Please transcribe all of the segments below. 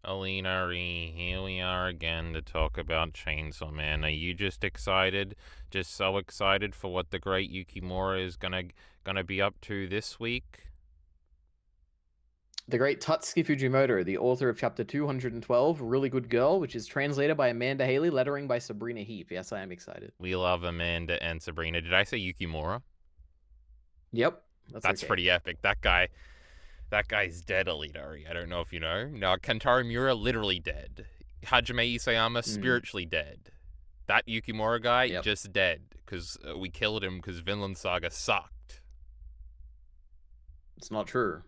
Alina, here we are again to talk about Chainsaw Man. Are you just excited? Just so excited for what the great Yukimura is gonna be up to this week? The great Tatsuki Fujimoto, the author of chapter 212, Really Good Girl, which is translated by Amanda Haley, lettering by Sabrina Heap. Yes, I am excited. We love Amanda and Sabrina. Did I say Yukimura? Yep, that's That's okay. pretty epic. That guy's dead, Alina. I don't know if you know. Now, Kantaro Miura literally dead. Hajime Isayama Mm, spiritually dead. That Yukimura guy yep, just dead because we killed him because Vinland Saga sucked. it's not true,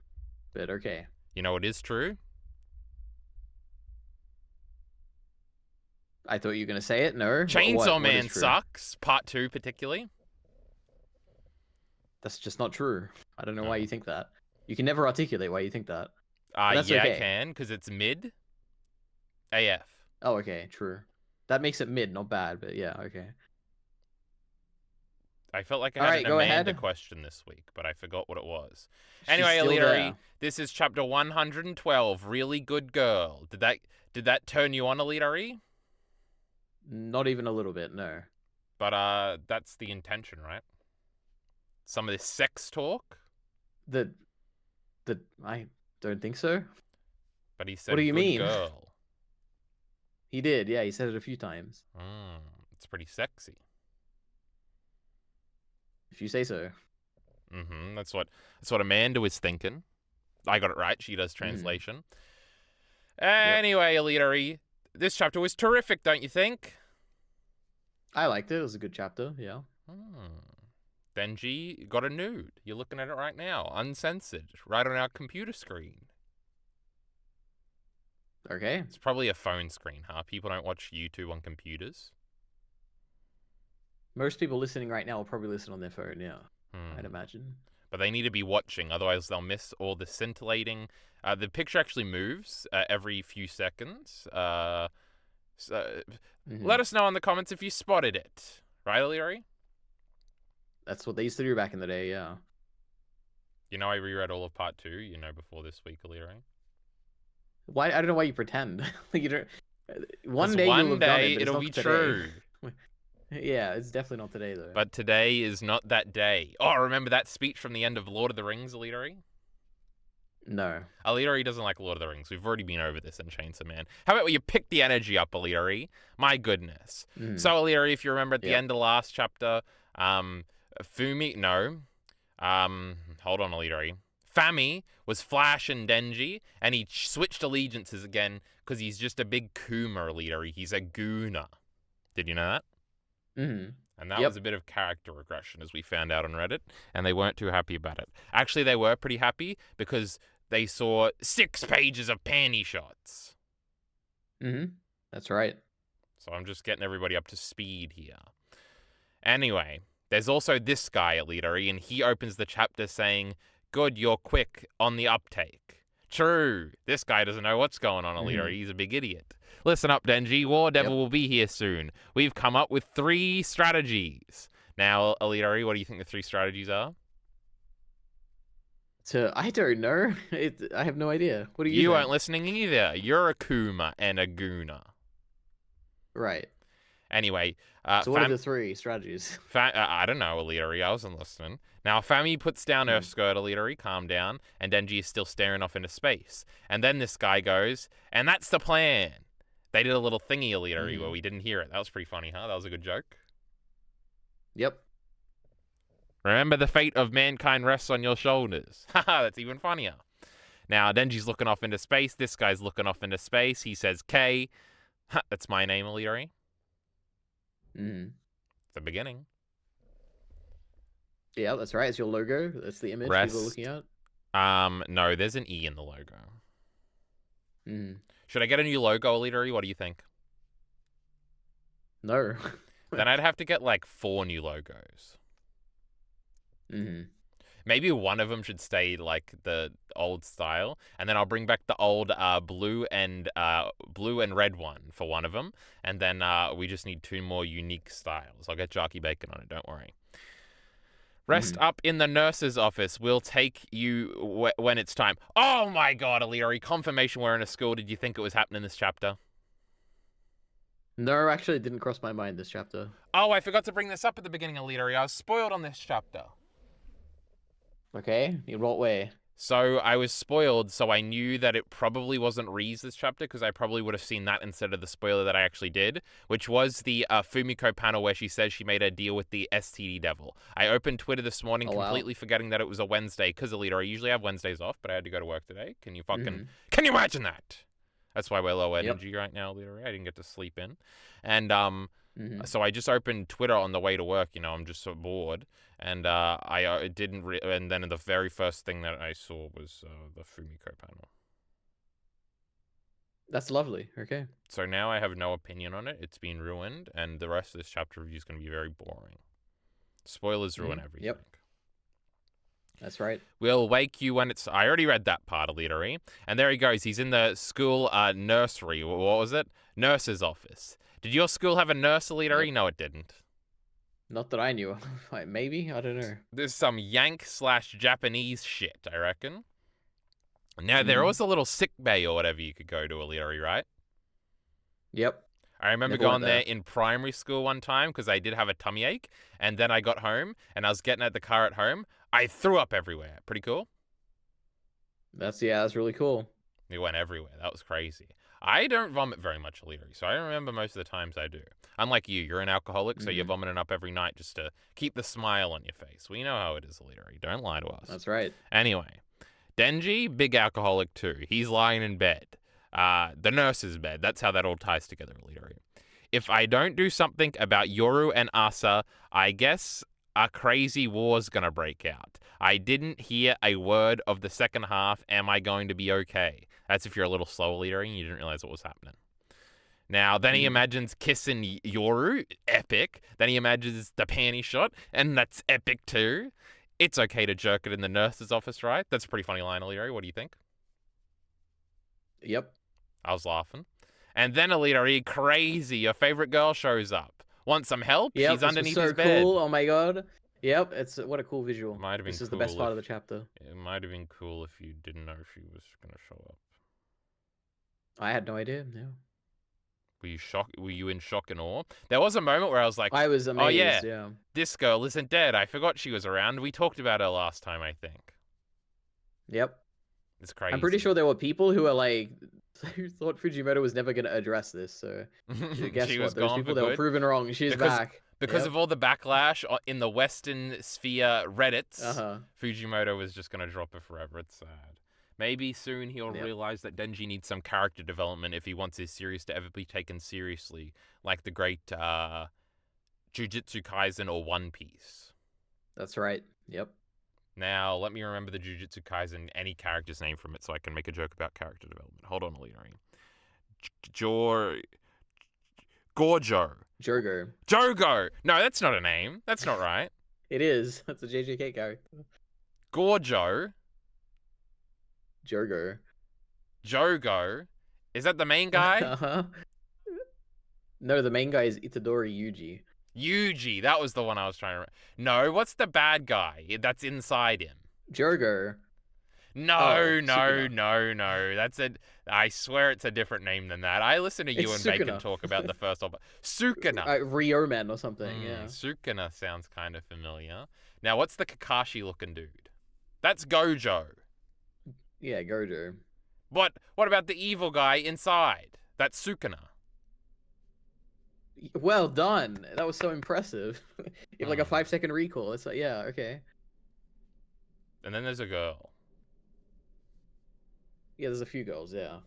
but okay. You know what is true? I thought you were going to say it. No? Chainsaw What is Man true? sucks. Part 2 particularly. That's just not true. I don't know why Oh. you think that. You can never articulate why you think that. But that's Yeah, I okay. can because it's mid AF. Oh, okay, true. That makes it mid, not bad, but yeah, okay. I felt like I All had right, an go Amanda ahead. question this week, but I forgot what it was. She's Anyway, still Alita, there. this is chapter 112. Really good girl. Did that turn you on, Alita? Not even a little bit, no. But that's the intention, right? Some of this sex talk. The I don't think so. But he What do said you good mean? girl. He did, yeah, he said it a few times. It's pretty sexy. If you say so. That's what Amanda was thinking. I got it right. She does Mm, translation. yep. Anyway, Alita, this chapter was terrific, don't you think? I liked it. It was a good chapter, yeah. Denji got a nude. You're looking at it right now, uncensored, right on our computer screen. Okay. It's probably a phone screen, huh? People don't watch YouTube on computers. Most people listening right now will probably listen on their phone, yeah. I'd Hmm. imagine. But they need to be watching, otherwise they'll miss all the scintillating. The picture actually moves every few seconds. So Hmm. let us know in the comments if you spotted it. Right, Leary? That's what they used to do back in the day, yeah. You know I reread all of part 2, before this week, Leary. Why? I don't know why you pretend. Like you don't. Because One day you'll one have done day it, but it's it'll be not today. true. Yeah, it's definitely not today though. But today is not that day. Oh, remember that speech from the end of Lord of the Rings, Alidori? No. Alidori doesn't like Lord of the Rings. We've already been over this in Chainsaw Man. How about you pick the energy up, Alidori? My goodness. Hmm. So, Alidori, if you remember at the Yep. end of the last chapter, Fumi, no. Hold on, Alidori. Fami was Flash and Denji, and he switched allegiances again because he's just a big Kuma, Alidori. He's a gooner. Did you know that? Hmm. And that was a Yep. bit of character regression, as we found out on Reddit, and they weren't too happy about it. Actually, they were pretty happy because they saw 6 pages of panty shots. Hmm. That's right. So I'm just getting everybody up to speed here. Anyway, there's also this guy at Leadery, and he opens the chapter saying, "Good, you're quick on the uptake." True, this guy doesn't know what's going on, Alita. Hmm. He's a big idiot. Listen up, Denji. War Devil Yep. will be here soon. We've come up with 3 strategies. Now, Alita, what do you think the 3 strategies are? So I don't know. I have no idea. What do you You weren't think? listening either. You're a Kuma and a Guna. Right. Anyway, So what are the three strategies? I don't know, Alidori. I wasn't listening. Now, Fami puts down her Hmm. skirt, Alidori, calm down, and Denji is still staring off into space. And then this guy goes, and that's the plan. They did a little thingy, Alidori, where Hmm. we didn't hear it. That was pretty funny, huh? That was a good joke. Yep. Remember, the fate of mankind rests on your shoulders. Haha, that's even funnier. Now, Denji's looking off into space. This guy's looking off into space. He says, K. That's my name, Alidori. Hmm. It's the beginning. Yeah, that's right. It's your logo. That's the image people are looking Rest. at. No, there's an E in the logo. Hmm. Should I get a new logo, Alidori? What do you think? No. Then I'd have to get like 4 new logos. Hmm. Maybe one of them should stay like the old style, and then I'll bring back the old blue and red one for one of them, and then we just need 2 more unique styles. I'll get Jarky Bacon on it. Don't worry. Rest up in the nurse's office. We'll take you when it's time. Oh my god, Aliri, confirmation we're in a school. Did you think it was happening in this chapter? No, actually, it didn't cross my mind this chapter. Oh, I forgot to bring this up at the beginning, Aliri. I was spoiled on this chapter. Okay, in what way? So I was spoiled, so I knew that it probably wasn't Rize this chapter, because I probably would have seen that instead of the spoiler that I actually did, which was the Fumiko panel where she says she made a deal with the STD devil. I opened Twitter this morning completely forgetting that it was a Wednesday, because Alita, I usually have Wednesdays off, but I had to go to work today. Can you Can you imagine that? That's why we're low energy right now, Alita. I didn't get to sleep in. And so I just opened Twitter on the way to work. I'm just so bored, and I didn't. And then the very first thing that I saw was the Fumiko panel. That's lovely. Okay. So now I have no opinion on it. It's been ruined, and the rest of this chapter review is going to be very boring. Spoilers ruin everything. Yep. That's right. We'll wake you when it's... I already read that part, Alita. And there he goes. He's in the school nursery. What was it? Nurse's office. Did your school have a nurse, Alita? Yep. No, it didn't. Not that I knew of. Maybe? I don't know. There's some Yank/Japanese shit, I reckon. Now, there was a little sick bay or whatever you could go to, Alita, right? Yep. I remember going there in primary school one time because I did have a tummy ache. And then I got home and I was getting out the car at home. I threw up everywhere. Pretty cool? That's really cool. It went everywhere. That was crazy. I don't vomit very much, Aliri, so I don't remember most of the times I do. Unlike you, you're an alcoholic, so you're vomiting up every night just to keep the smile on your face. We know how it is, Aliri. Don't lie to us. That's right. Anyway, Denji, big alcoholic too. He's lying in bed. The nurse's bed. That's how that all ties together, Aliri. If I don't do something about Yoru and Asa, I guess a crazy war's gonna break out. I didn't hear a word of the second half. Am I going to be okay? That's if you're a little slow, Leader, and you didn't realize what was happening. Now, then he imagines kissing Yoru, epic. Then he imagines the panty shot, and that's epic too. It's okay to jerk it in the nurse's office, right? That's a pretty funny line, Leader. What do you think? Yep. I was laughing. And then Alita, crazy, your favorite girl shows up. Want some help? Yep, She's underneath his so bed. Cool. Oh my god. Yep, what a cool visual. Might have been this is cool the best part of the chapter. It might have been cool if you didn't know she was gonna show up. I had no idea. Yeah. Were you shocked? Were you in shock and awe? There was a moment where I was like, I was amazed. Oh yeah. This girl isn't dead. I forgot she was around. We talked about her last time, I think. Yep. It's crazy. I'm pretty sure there were people who were like, who thought Fujimoto was never going to address this. So guess she what? was Those gone people for they were good. proven wrong. She's back. Because of all the backlash in the Western sphere Reddits, Uh-huh. Fujimoto was just going to drop her forever. It's sad. Maybe soon he'll realize that Denji needs some character development if he wants his series to ever be taken seriously, like the great Jujutsu Kaisen or One Piece. That's right. Yep. Now, let me remember the Jujutsu Kaisen, any character's name from it, so I can make a joke about character development. Hold on, Alina. Gojo. Jogo. No, that's not a name. That's not right. It is. That's a JJK character. Gojo. Jogo. Is that the main guy? Uh-huh. No, the main guy is Itadori Yuji. Yuji, that was the one I was trying to... No, what's the bad guy that's inside him? Jogo. No. That's I swear it's a different name than that. I listen to you and Bacon talk about the first one. Sukuna. Ryomen or something, yeah. Sukuna sounds kind of familiar. Now, what's the Kakashi-looking dude? That's Gojo. Yeah, Gojo. What about the evil guy inside? That's Sukuna. Well done. That was so impressive. You have like a 5-second recall. It's like, yeah, okay. And then there's a girl. Yeah, there's a few girls, yeah.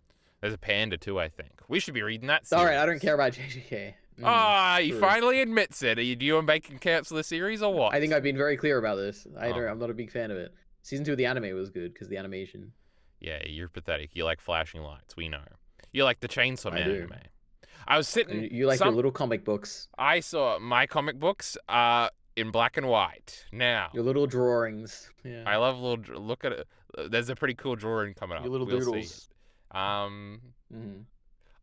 There's a panda too, I think. We should be reading that series. Alright, I don't care about JJK. He finally admits it. Do you and Bacon cancel the series or what? I think I've been very clear about this. I'm not a big fan of it. Season 2 of the anime was good because the animation. Yeah, you're pathetic. You like flashing lights. We know. You like the Chainsaw Man anime. I was sitting... You like your little comic books. I saw my comic books in black and white. Now. Your little drawings. Yeah. I love little... Look at it. There's a pretty cool drawing coming up. Your little doodles. See.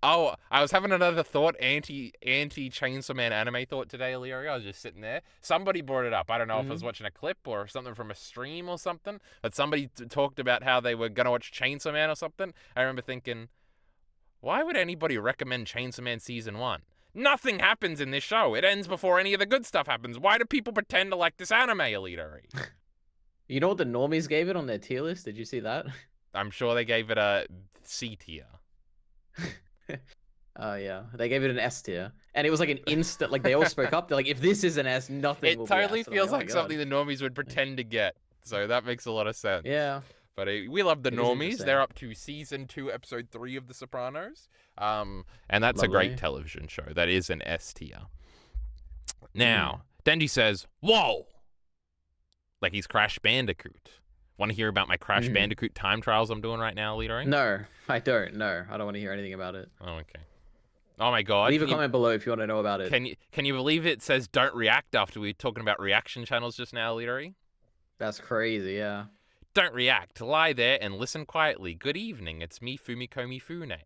Oh, I was having another thought, anti Chainsaw Man anime thought today, Illyria. I was just sitting there. Somebody brought it up. I don't know if I was Hmm. watching a clip or something from a stream or something, but somebody talked about how they were going to watch Chainsaw Man or something. I remember thinking, why would anybody recommend Chainsaw Man Season 1? Nothing happens in this show. It ends before any of the good stuff happens. Why do people pretend to like this anime, Illyria? You know what the normies gave it on their tier list? Did you see that? I'm sure they gave it a C tier. Oh yeah, they gave it an S tier, and it was like an instant. Like they all spoke up. They're like, if this is an S, nothing It will be totally S. And I'm like, feels oh my like god. something the normies would pretend to get. So that makes a lot of sense. Yeah, But we love the it is normies. interesting. They're up to season 2, episode 3 of The Sopranos. And that's a Lovely. great television show. That is an S tier. Mm. Now, Denji says, "Whoa!" Like he's Crash Bandicoot. Want to hear about my Crash Bandicoot time trials I'm doing right now, Leader? No, I don't. No, I don't want to hear anything about it. Oh, okay. Oh my god. Leave a comment below if you want to know about it. Can you believe it says don't react after we were talking about reaction channels just now, Leader? That's crazy, yeah. Don't react. Lie there and listen quietly. Good evening. It's me, Fumiko Mifune.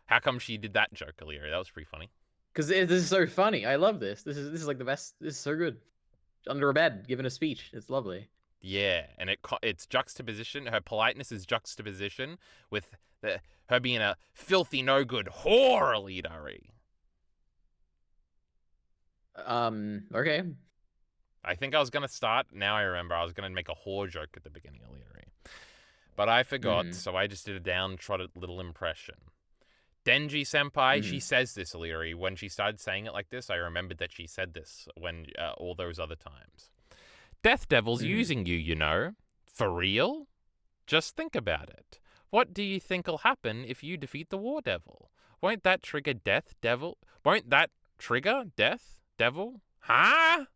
How come she did that joke, Leader? That was pretty funny. Because this is so funny. I love this. This is like the best. This is so good. Under a bed, giving a speech. It's lovely. Yeah, and it's juxtaposition. Her politeness is juxtaposition with her being a filthy, no good whore, Leader. Okay. I think I was gonna start. Now I remember I was gonna make a whore joke at the beginning of Leader, but I forgot. So I just did a downtrodden little impression. Denji senpai, she says this, Leary. When she started saying it like this, I remembered that she said this when all those other times. Death Devil's using you, you know. For real? Just think about it. What do you think'll happen if you defeat the War Devil? Won't that trigger Death Devil? Won't that trigger Death Devil? Huh?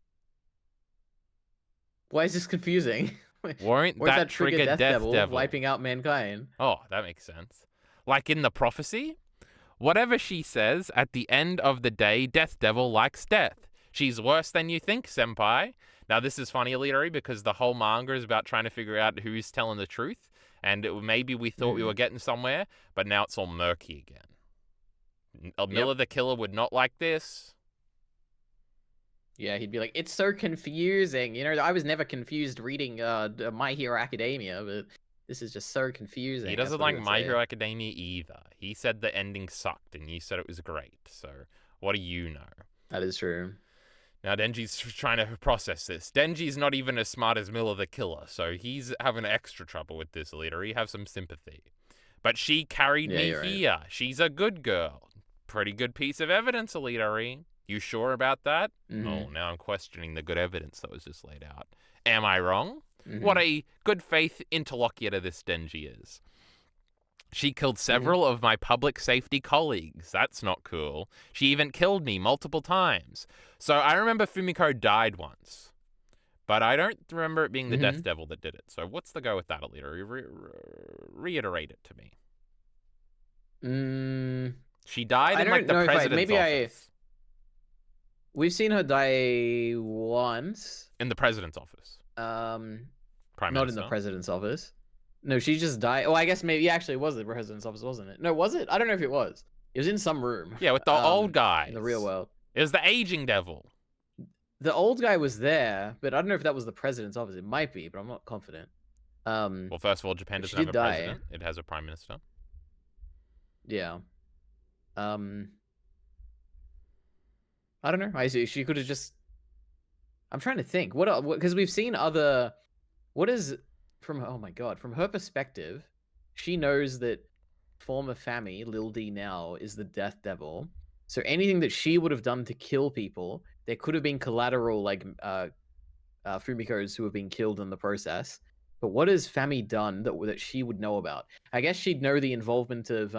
Why is this confusing? Won't that trigger Death Devil? Wiping out mankind? Oh, that makes sense. Like in the prophecy? Whatever she says, at the end of the day, Death Devil likes death. She's worse than you think, senpai. Now, this is funny, Leadery, because the whole manga is about trying to figure out who's telling the truth. And maybe we thought we were getting somewhere, but now it's all murky again. Miller the Killer would not like this. Yeah, he'd be like, it's so confusing. You know, I was never confused reading My Hero Academia, but this is just so confusing. He doesn't like My Hero Academia either. He said the ending sucked, and you said it was great. So, what do you know? That is true. Now, Denji's trying to process this. Denji's not even as smart as Miller the Killer, so he's having extra trouble with this, Leader. Have some sympathy. But she carried me here. Right. She's a good girl. Pretty good piece of evidence, Leader. You sure about that? Oh, now I'm questioning the good evidence that was just laid out. Am I wrong? What a good faith interlocutor this Denji is. She killed several of my public safety colleagues. That's not cool. She even killed me multiple times. So I remember Fumiko died once. But I don't remember it being the Death Devil that did it. So what's the go with that, Alita? Reiterate it to me. She died in like the president's office. We've seen her die once. In the president's office. Prime Minister? Not in the president's office. No, she just died. Oh, I guess maybe actually it was the president's office, wasn't it? No, was it? I don't know if it was. It was in some room. Yeah, with the old guy. In the real world. It was the aging devil. The old guy was there, but I don't know if that was the president's office. It might be, but I'm not confident. Well, first of all, Japan doesn't have a president. It has a prime minister. Yeah. I don't know. I see. She could have just. I'm trying to think. What? Because we've seen other. What is from? Oh my god! From her perspective, she knows that former Fami Lil D now is the Death Devil. So anything that she would have done to kill people, there could have been collateral like Fumiko's who have been killed in the process. But what has Fami done that she would know about? I guess she'd know the involvement of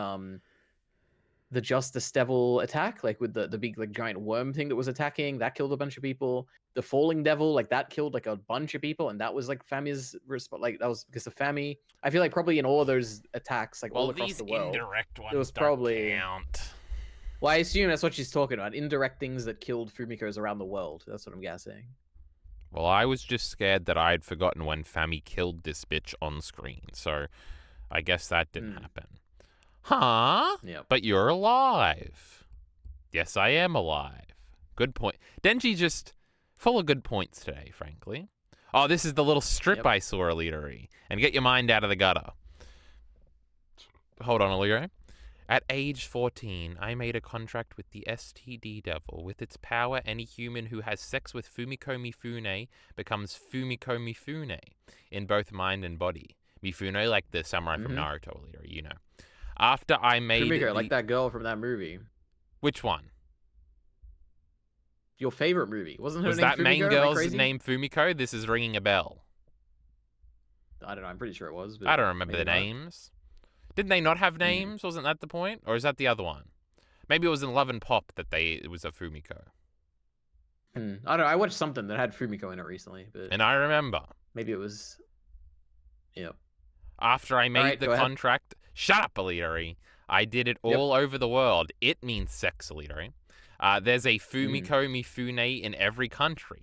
the Justice Devil attack, like with the big like giant worm thing that was attacking, that killed a bunch of people. The Falling Devil, like that killed like a bunch of people, and that was like Fami's response. Like that was because of Fami. I feel like probably in all of those attacks, like all across the world, indirect ones there was probably count. Well, I assume that's what she's talking about. Indirect things that killed Fumiko's around the world. That's what I'm guessing. Well, I was just scared that I'd forgotten when Fami killed this bitch on screen, so I guess that didn't happen. Huh? Yep. But you're alive. Yes, I am alive. Good point. Denji just full of good points today, frankly. Oh, this is the little strip Yep. I saw, Elitery. And get your mind out of the gutter. Hold on, Elitery. At age 14, I made a contract with the STD Devil. With its power, any human who has sex with Fumiko Mifune becomes Fumiko Mifune in both mind and body. Mifune, like the samurai from Naruto, Elitery, you know. After I made Fumiko, like that girl from that movie. Which one? Your favorite movie. Wasn't her Was name that Fumiko? main Am I girl's crazy? name Fumiko? This is ringing a bell. I don't know. I'm pretty sure it was. But I don't remember the maybe not. names. Didn't they not have names? Wasn't that the point? Or is that the other one? Maybe it was in Love and Pop that it was a Fumiko. I don't know. I watched something that had Fumiko in it recently, but And I remember. maybe it was. Yep. After I made Alright, the go ahead. contract, shut up, Elitery. I did it all over the world. It means sex, Elitery. There's a Fumiko Mifune in every country.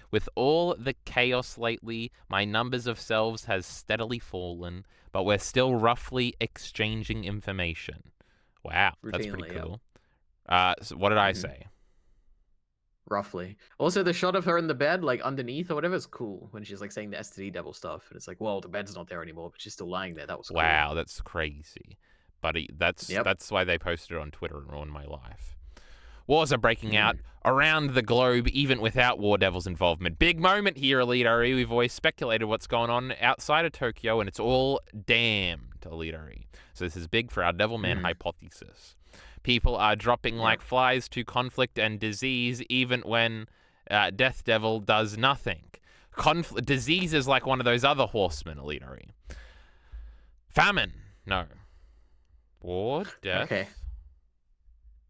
With all the chaos lately, my numbers of selves has steadily fallen, but we're still roughly exchanging information. Wow, that's pretty Routinely, cool. So what did I say? Roughly. Also, the shot of her in the bed, like underneath or whatever, is cool when she's like saying the STD Devil stuff, and it's like, well, the bed's not there anymore, but she's still lying there. That was cool. Wow, that's crazy. Buddy, that's why they posted it on Twitter and ruined my life. Wars are breaking out around the globe, even without War Devil's involvement. Big moment here, Elitery. We've always speculated what's going on outside of Tokyo, and it's all damned, Elitery. So this is big for our Devilman hypothesis. People are dropping like flies to conflict and disease, even when Death Devil does nothing. Disease is like one of those other horsemen, Elitery. Famine. No. War, death,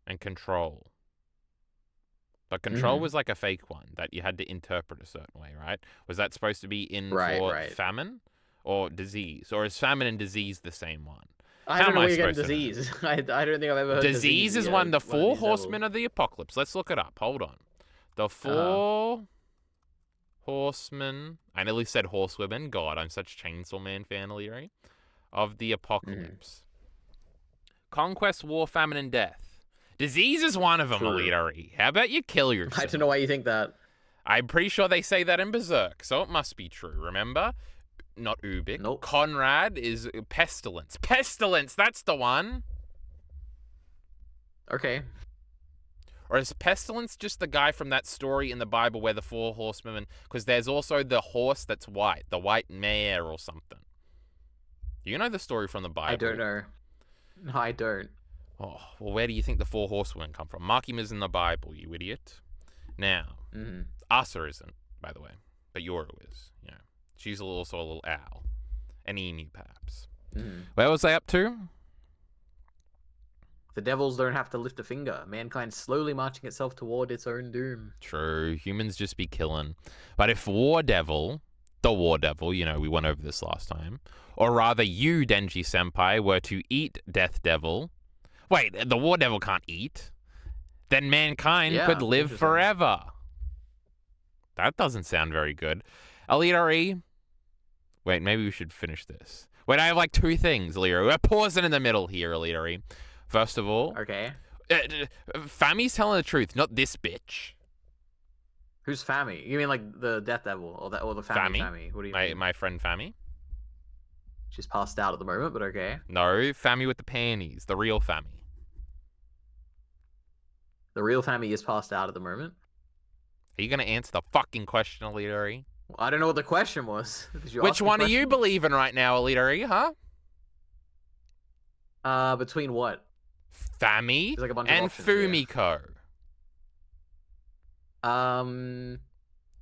and control. But control was like a fake one that you had to interpret a certain way, right? Was that supposed to be in for famine or disease? Or is famine and disease the same one? I don't know where you're getting disease. I don't think I've ever heard disease is one of the four horsemen of the apocalypse. Let's look it up. Hold on. The four horsemen. I nearly said horsewomen. God, I'm such Chainsaw Man fan, Elitery. Of the apocalypse. Conquest, war, famine, and death. Disease is one of them, Elitery. How about you kill yourself? I don't know why you think that. I'm pretty sure they say that in Berserk, so it must be true. Remember? Not Ubik. Nope. Conrad is pestilence. Pestilence, that's the one. Okay. Or is pestilence just the guy from that story in the Bible where the four horsemen? Because there's also the horse that's white, the white mare or something. You know the story from the Bible? I don't know. No, I don't. Oh, well, where do you think the four horsewomen come from? Makima's in the Bible, you idiot. Now, Asa isn't, by the way, but Yoru is. You know, she's also a little owl. An emu, perhaps. Where was I up to? The devils don't have to lift a finger. Mankind slowly marching itself toward its own doom. True, humans just be killing. But if War Devil, the War Devil, you know, we went over this last time, or rather you, Denji Senpai, were to eat Death Devil. Wait, the War Devil can't eat. Then mankind could live forever. That doesn't sound very good. Elitery. Wait, maybe we should finish this. Wait, I have like two things, Elitery. We're pausing in the middle here, Elitery. First of all, Fami's telling the truth, not this bitch. Who's Fami? You mean like the Death Devil or the Fami? What do you mean? My friend Fami? She's passed out at the moment, but okay. No, Fami with the panties, the real Fami. The real Fami is passed out at the moment. Are you gonna answer the fucking question, Elitery? I don't know what the question was. Which one are you believing right now, Elitery, huh? Between what? Fami like a bunch and of options, Fumiko.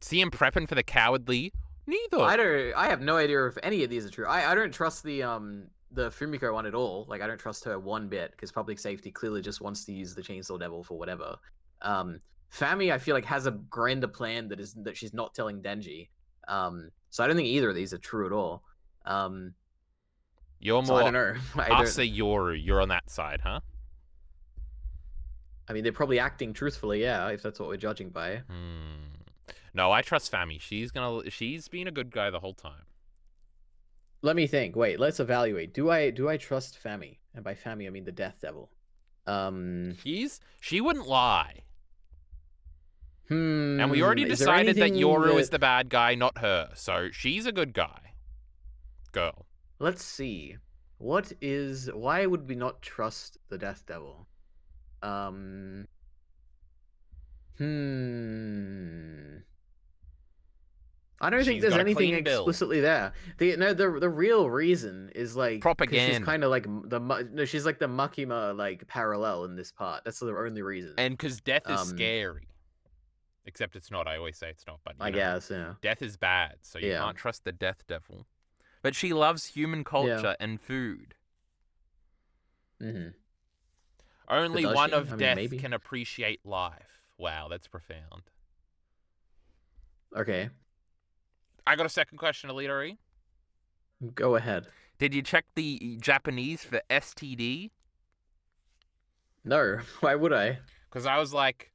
See him prepping for the cowardly? Neither. I have no idea if any of these are true. I don't trust the Fumiko one at all. Like I don't trust her one bit because public safety clearly just wants to use the Chainsaw Devil for whatever. Fami I feel like has a grander plan that she's not telling Denji. So I don't think either of these are true at all. You're so more. I don't know. Asa Yoru. You're on that side, huh? I mean, they're probably acting truthfully, yeah, if that's what we're judging by. No, I trust Fami. She's been a good guy the whole time. Let me think. Wait, let's evaluate. Do I trust Fami? And by Fami, I mean the Death Devil. She wouldn't lie. And we already Is there decided that anything Yoru that... is the bad guy, not her. So she's a good guy. Girl. Let's see. Why would we not trust the Death Devil? I don't think She's there's got a anything clean build. explicitly there. The real reason is like because she's Propaganda. kind of like she's like the Makima like parallel in this part. That's the only reason. And because death is scary. Except it's not. I always say it's not, but I guess, yeah. death is bad, so you Yeah. can't trust the Death Devil. But she loves human culture and food. Mm-hmm. Only does one she? of I mean, death maybe. can appreciate life. Wow, that's profound. Okay, I got a second question, Alita. go ahead. Did you check the Japanese for STD? No, why would I? Because I was like,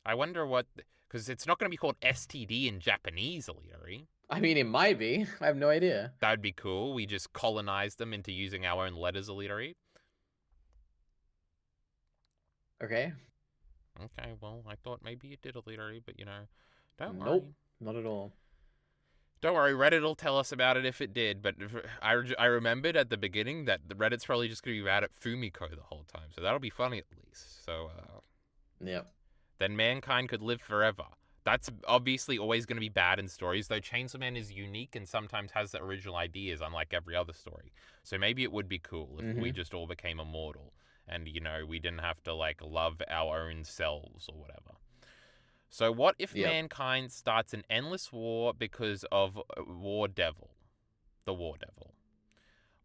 I wonder what... Because it's not going to be called STD in Japanese, Alita. I mean, it might be. I have no idea. That would be cool. We just colonized them into using our own letters, Alita. Okay. Okay, well, I thought maybe it did, Alita, but don't Nope, worry. not at all. Don't worry, Reddit will tell us about it if it did, but I remembered at the beginning that the Reddit's probably just going to be mad at Fumiko the whole time, so that'll be funny at least. So, Yep. then mankind could live forever. That's obviously always going to be bad in stories, though Chainsaw Man is unique and sometimes has the original ideas, unlike every other story. So maybe it would be cool if we just all became immortal and, we didn't have to, love our own selves or whatever. So what if mankind starts an endless war because of War Devil? The War Devil.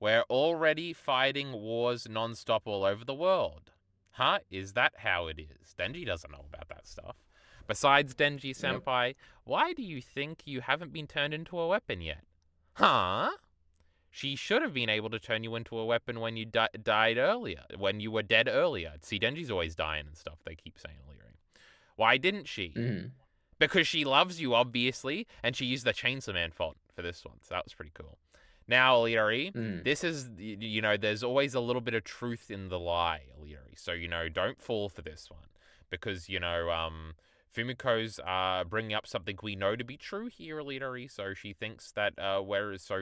We're already fighting wars non-stop all over the world. Huh? Is that how it is? Denji doesn't know about that stuff. Besides, Denji-senpai, why do you think you haven't been turned into a weapon yet? Huh? She should have been able to turn you into a weapon when you died earlier, when you were dead earlier. See, Denji's always dying and stuff, they keep saying earlier. Why didn't she? Because she loves you, obviously, and she used the Chainsaw Man font for this one, so that was pretty cool. Now, Alita, this is, there's always a little bit of truth in the lie, Alita. So, don't fall for this one. Because, Fumiko's bringing up something we know to be true here, Alita. So she thinks that, so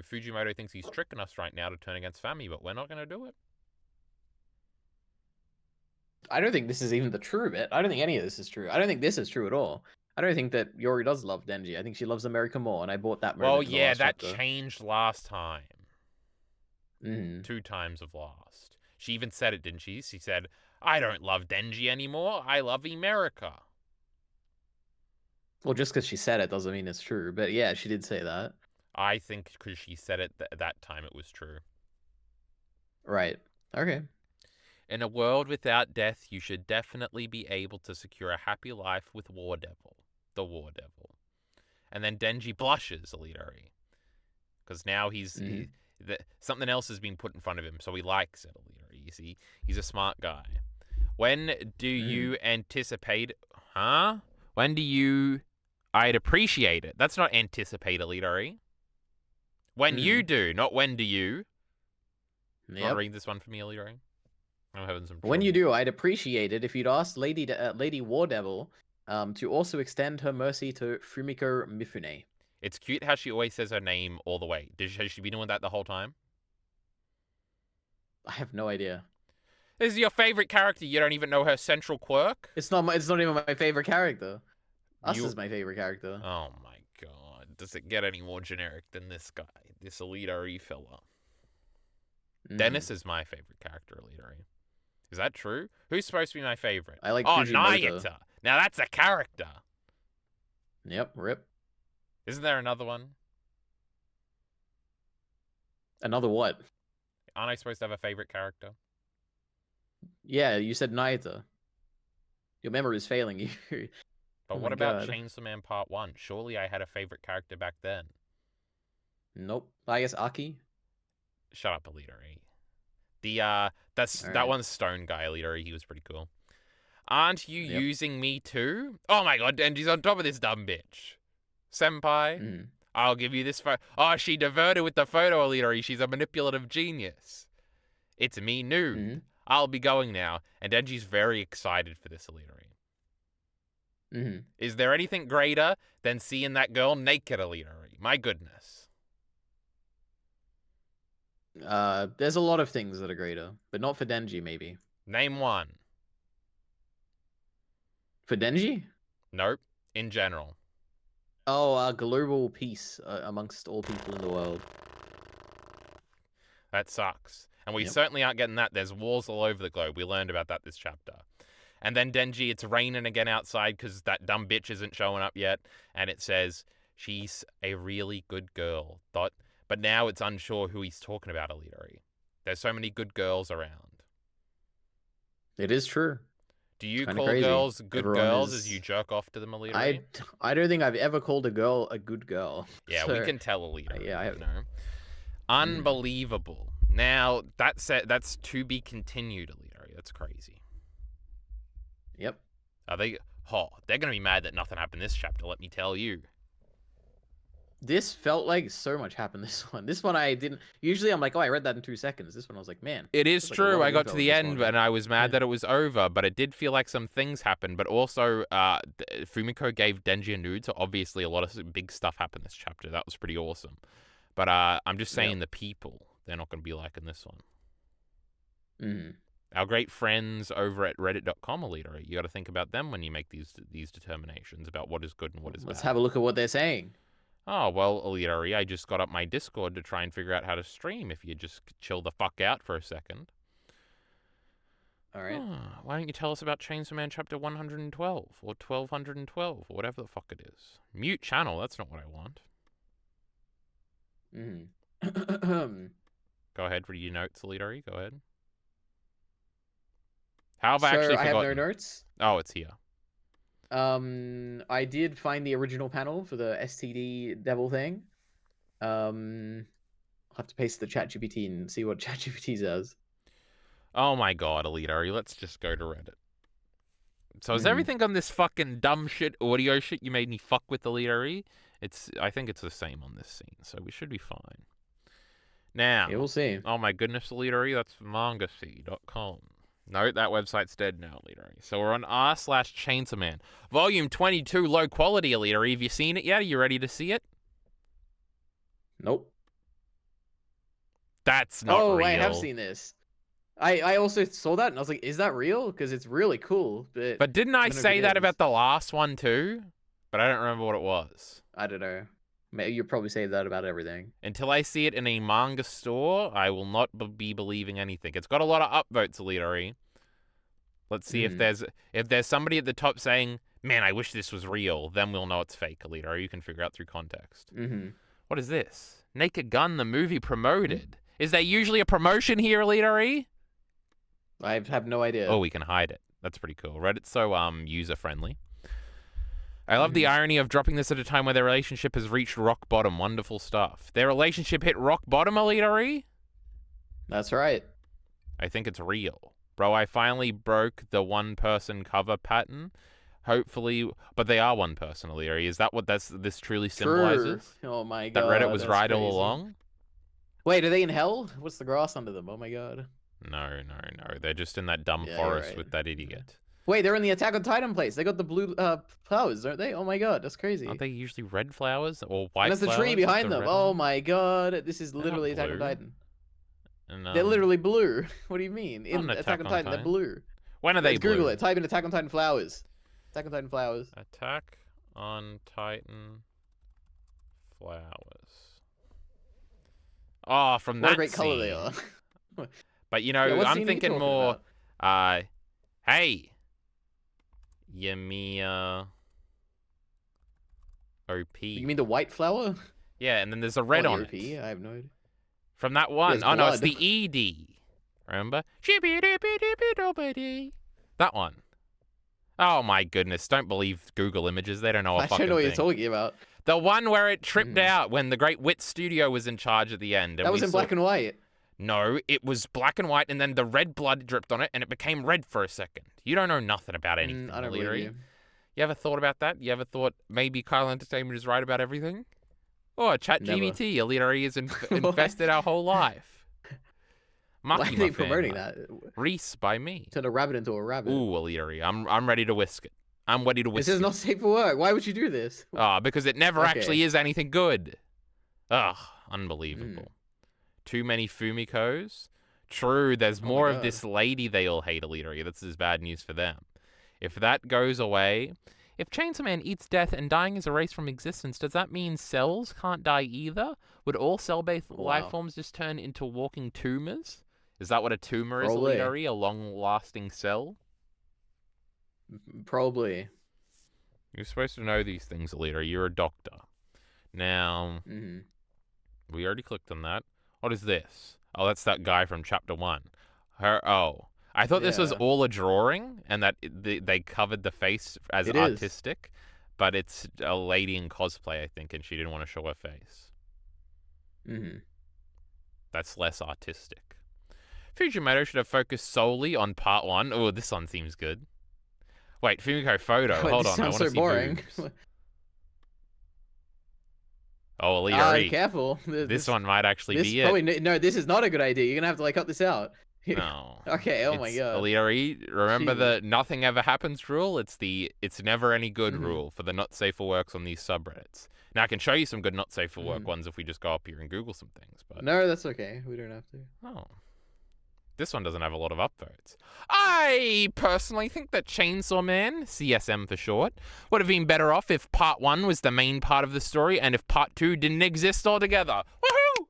Fujimoto thinks he's tricking us right now to turn against Fami, but we're not going to do it. I don't think this is even the true bit. I don't think any of this is true. I don't think this is true at all. I don't think that Yori does love Denji. I think she loves America more, and I bought that moment. Well, in the yeah, last that chapter. changed last time. 2 times of lost. She even said it, didn't she? She said, I don't love Denji anymore. I love America. Well, just because she said it doesn't mean it's true. But yeah, she did say that. I think because she said it that time, it was true. Right. Okay. In a world without death, you should definitely be able to secure a happy life with War Devil. The War Devil. And then Denji blushes, Alita. Because now something else has been put in front of him, so he likes it, Alita. You see? He's a smart guy. When do you anticipate... Huh? When do you... I'd appreciate it. That's not anticipate, Alita. When you do, not when do you. Yep. Want to read this one for me, Alita? I'm having some trouble. When you do, I'd appreciate it if you'd ask Lady War Devil to also extend her mercy to Fumiko Mifune. It's cute how she always says her name all the way. Has she been doing that the whole time? I have no idea. This is your favorite character. You don't even know her central quirk? It's not even my favorite character. Us is my favorite character. Oh my god. Does it get any more generic than this guy? This Alita fella. Dennis is my favorite character, Alita. Is that true? Who's supposed to be my favorite? I like Fujimoto. Nayata. Now that's a character. Yep, rip. Isn't there another one? Another what? Aren't I supposed to have a favorite character? Yeah, you said Nayata. Your memory is failing you. But what about Chainsaw Man Part 1? Surely I had a favorite character back then. Nope. I guess Aki. Shut up, Alita. That one's Stone Guy, Alita. He was pretty cool. Aren't you using me too? Oh my god, Denji's on top of this dumb bitch. Senpai, I'll give you this photo. Oh, she diverted with the photo, Alidori. She's a manipulative genius. It's me nude. Mm-hmm. I'll be going now. And Denji's very excited for this, Alidori. Mm-hmm. Is there anything greater than seeing that girl naked, Alidori? My goodness. There's a lot of things that are greater, but not for Denji, maybe. Name one. For Denji? Nope. In general. Oh, global peace amongst all people in the world. That sucks. And we Yep. certainly aren't getting that. There's wars all over the globe. We learned about that this chapter. And then Denji, it's raining again outside because that dumb bitch isn't showing up yet. And it says, she's a really good girl. But now it's unsure who he's talking about, Alidori. There's so many good girls around. It is true. Do you Kinda call crazy. girls good Everyone girls is- as you jerk off to them, Alidori? I don't think I've ever called a girl a good girl. Yeah, So, we can tell Alidori, yeah, you know. Unbelievable. Now, that's to be continued, Alidori. That's crazy. Yep. Are they... Oh, they're going to be mad that nothing happened this chapter, let me tell you. This felt like so much happened this one. This one I didn't... Usually I'm like, oh, I read that in 2 seconds. This one I was like, man. It is there's like a lot true. of I got info to in the this end one. and I was mad Yeah. that it was over, but it did feel like some things happened. But also, Fumiko gave Denji a nude, so obviously a lot of big stuff happened this chapter. That was pretty awesome. But I'm just saying the people, they're not going to be liking this one. Mm-hmm. Our great friends over at reddit.com, Alidori, you got to think about them when you make these determinations about what is good and what is Let's bad. have a look at what they're saying. Oh, well, Alidori, I just got up my Discord to try and figure out how to stream if you just chill the fuck out for a second. All right. Why don't you tell us about Chainsaw Man Chapter 112 or 1212 or whatever the fuck it is? Mute channel, that's not what I want. Mm-hmm. Go ahead, read your notes, Alidori, go ahead. How have I So actually I forgotten? have no notes. Oh, it's here. I did find the original panel for the STD devil thing. I'll have to paste the ChatGPT and see what ChatGPT says. Oh my god, Alidori, let's just go to Reddit. So is Mhm. everything on this fucking dumb shit audio shit you made me fuck with, Alidori? I think it's the same on this scene, so we should be fine. Now, Yeah, we'll see. oh my goodness, Alidori, that's mangasea.com. No, that website's dead now, Alidori. So we're on r/Chainsaw Man. Volume 22, low quality, Alidori. Have you seen it yet? Are you ready to see it? Nope. That's not real. I have seen this. I also saw that and I was like, is that real? Because it's really cool. But didn't I don't know if say it that is. about the last one too? But I don't remember what it was. I don't know. Maybe you probably say that about everything. Until I see it in a manga store, I will not be believing anything. It's got a lot of upvotes, Alidori. Let's see if there's somebody at the top saying, "Man, I wish this was real." Then we'll know it's fake, Alidori. You can figure out through context. Mm-hmm. What is this? Naked Gun, the movie promoted. Is there usually a promotion here, Alidori? I have no idea. Oh, we can hide it. That's pretty cool. Reddit's so user friendly. I love the irony of dropping this at a time where their relationship has reached rock bottom. Wonderful stuff. Their relationship hit rock bottom, Alidori? That's right. I think it's real. Bro, I finally broke the one-person cover pattern. Hopefully, but they are one person, Alidori. Is that what this truly symbolizes? True. Oh my That god. Reddit was that's right all crazy. along? Wait, are they in hell? What's the grass under them? Oh my god. No. They're just in that dumb Yeah, you're forest right. with that idiot. Wait, they're in the Attack on Titan place. They got the blue flowers, don't they? Oh my god, that's crazy. Aren't they usually red flowers or white and there's the flowers? tree with behind the them. red Oh one? my god, this is not literally Attack on blue. Titan. And, They're literally blue. What do you mean? In on Attack on Titan, they're blue. When are they Let's Google blue? it. Type in Attack on Titan flowers. Attack on Titan flowers. Attack on Titan flowers. Oh, from What that a great color they scene. are. But you know, Yeah, what scene I'm are you thinking talking more. about? Hey, Yamiya OP. You mean the white flower? Yeah, and then there's a red Or on the OP? it I have no idea. from that one. There's Oh no, it's blood. the ED. Remember? That one. Oh my goodness! Don't believe Google Images. They don't know a I fucking don't know what you're thing. talking about. The one where it tripped out when the Great Wit Studio was in charge at the end. And That was we in saw... black and white. No, it was black and white, and then the red blood dripped on it, and it became red for a second. You don't know nothing about anything, I don't Leary. believe you. You ever thought about that? You ever thought maybe Kyle Entertainment is right about everything? Oh, Never. ChatGPT, Elitari has infested our whole life. Why are they Makima promoting fan. that? Reese by me. Turn a rabbit into a rabbit. Ooh, Elitari. I'm ready to whisk it. I'm ready to This whisk is it. not safe for work. Why would you do this? Because it never actually is anything good. Ugh, unbelievable. Mm. Too many Fumikos. True, there's Oh my more of God. this lady they all hate, Elitari. This is bad news for them. If that goes away, if Chainsaw Man eats death and dying is erased from existence, does that mean cells can't die either? Would all cell-based life Wow. forms just turn into walking tumors? Is that what a tumor is, Probably. Elitari? A long-lasting cell? Probably. You're supposed to know these things, Elitari. You're a doctor. Now, we already clicked on that. What is this? Oh, that's that guy from chapter 1. I thought this was Yeah. all a drawing and that they covered the face as It is. artistic, but it's a lady in cosplay, I think, and she didn't want to show her face. That's less artistic. Fujimoto should have focused solely on part 1. Oh, this one seems good. Wait, Fumiko photo. Hold on, I want to see boring. boobs. Oh, Elitari. Careful. This one might actually be probably, it. No, this is not a good idea. You're gonna have to like cut this out. No. Okay. Oh my God. Elitari, remember Jeez. the nothing ever happens rule? It's never any good rule for the not safe for works on these subreddits. Now I can show you some good not safe for work ones if we just go up here and Google some things. But no, that's okay. We don't have to. oh, this one doesn't have a lot of upvotes. I personally think that Chainsaw Man, CSM for short, would have been better off if part 1 was the main part of the story and if part 2 didn't exist altogether. Woohoo!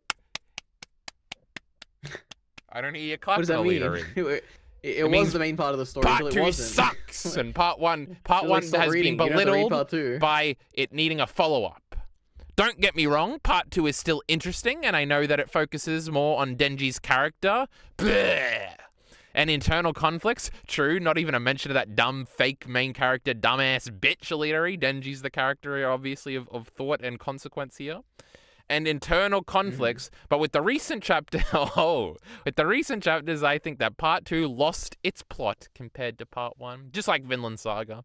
I don't hear you clapping. What does that mean? It was the main part of the story. Part 2 it wasn't. sucks, and part 1 like, has reading. been You don't have to read belittled part 2. by it needing a follow-up. Don't get me wrong, part 2 is still interesting, and I know that it focuses more on Denji's character. Bleh. And internal conflicts, true, not even a mention of that dumb, fake main character, dumbass bitch, Elitari. Denji's the character, obviously, of thought and consequence here. And internal conflicts, but with the recent chapters, I think that part 2 lost its plot compared to part 1, just like Vinland Saga.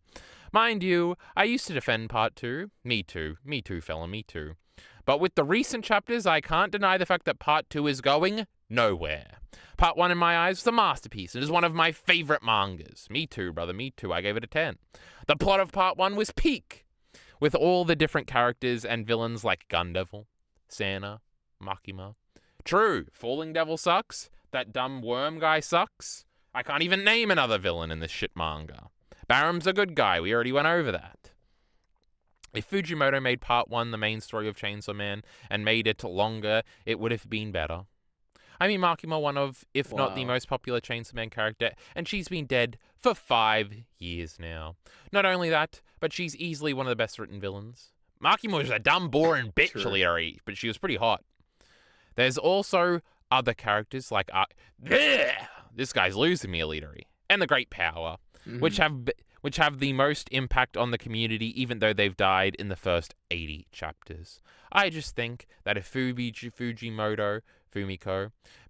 Mind you, I used to defend part 2. Me too, fella, me too. But with the recent chapters, I can't deny the fact that part 2 is going nowhere. Part 1, in my eyes, was a masterpiece. It is one of my favorite mangas. Me too, brother, me too. I gave it a 10. The plot of part 1 was peak, with all the different characters and villains like Gundevil, Sana, Makima. True, Falling Devil sucks. That dumb worm guy sucks. I can't even name another villain in this shit manga. Barum's a good guy. We already went over that. If Fujimoto made part 1 the main story of Chainsaw Man and made it longer, it would have been better. I mean, Makima, one of, if not the most popular Chainsaw Man character, and she's been dead for 5 years now. Not only that, but she's easily one of the best written villains. Makima was a dumb, boring bitch, Elitari, but she was pretty hot. There's also other characters like... this guy's losing me, Elitari. And the Great Power, which have the most impact on the community, even though they've died in the first 80 chapters. I just think that if Fumiko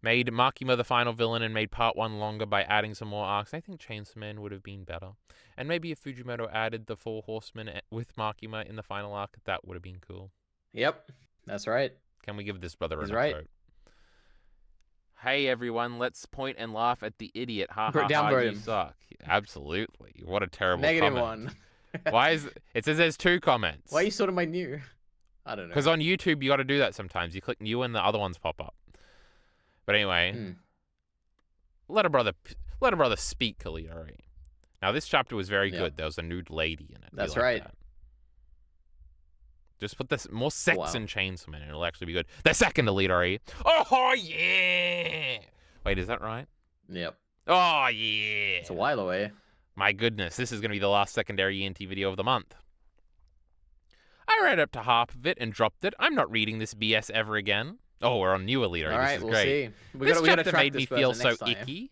made Makima the final villain and made part 1 longer by adding some more arcs, I think Chainsaw Man would have been better. And maybe if Fujimoto added the 4 horsemen with Makima in the final arc, that would have been cool. Yep, that's right. Can we give this brother a right. vote? Hey everyone, let's point and laugh at the idiot. Ha ha ha, Downvote you him. suck. Absolutely. What a terrible Negative comment. 1. Why is it says there's 2 comments? Why are you sort of my new? I don't know. Because on YouTube you got to do that sometimes. You click new and the other ones pop up. But anyway, let a brother speak, Elitari. Now this chapter was very good. There was a nude lady in it. That's right. That. Just put this more sex in Chainsaw Man and it'll actually be good. The second Elitari. Oh yeah! Wait, is that right? Yep. Oh yeah! It's a while away. My goodness, this is going to be the last secondary ENT video of the month. I read up to half of it and dropped it. I'm not reading this BS ever again. Oh, we're on new Elitari. All right, this is we'll great. see. This chapter track made me this feel person so next time. icky.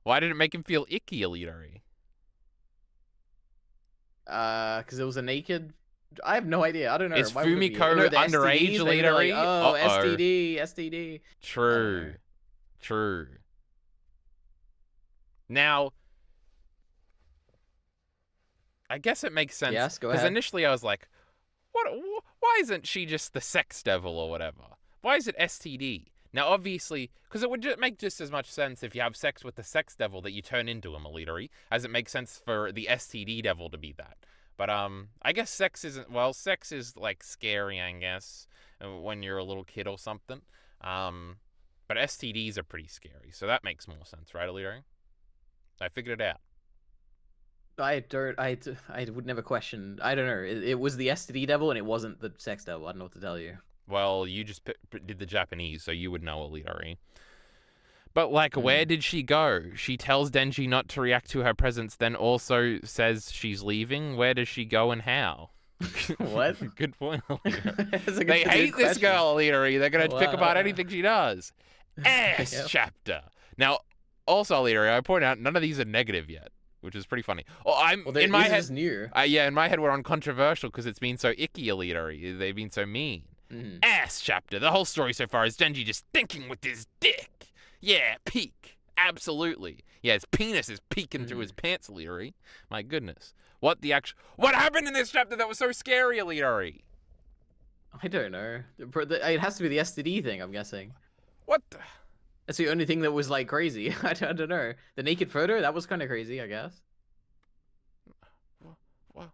Why did it make him feel icky, Elitari? Because it was a naked. I have no idea. I don't know. Is Why would it be? Fumiko No, the underage, STDs, they'd be like, Elitari? oh, STD, STD. True. True. Now, I guess it makes sense. Yes, go Because ahead. initially I was like, what why isn't she just the sex devil or whatever? Why is it STD? Now, obviously, because it would make just as much sense if you have sex with the sex devil that you turn into a Military, as it makes sense for the STD devil to be that. But, I guess sex isn't, well, sex is, like, scary, I guess, when you're a little kid or something. But STDs are pretty scary, so that makes more sense, right, Alito? I figured it out. I would never question. I don't know. It was the STD devil, and it wasn't the sex devil. I don't know what to tell you. Well, you just did the Japanese, so you would know, Alito. But, like, where did she go? She tells Denji not to react to her presence, then also says she's leaving. Where does she go and how? What? Good point, Alito. They hate this girl, Alito. They're going to pick apart anything she does. S chapter. Now, also, Alito, I point out none of these are negative yet, which is pretty funny. In my head, new. Yeah, in my head, we're uncontroversial because it's been so icky, Alito. They've been so mean. Ass chapter. The whole story so far is Denji just thinking with his dick. Yeah, peak. Absolutely. Yeah, his penis is peeking through his pants, Alito. My goodness. What happened in this chapter that was so scary, Alito? I don't know. It has to be the STD thing, I'm guessing. What the? That's the only thing that was, like, crazy. I don't know. The naked photo, that was kind of crazy, I guess. Well,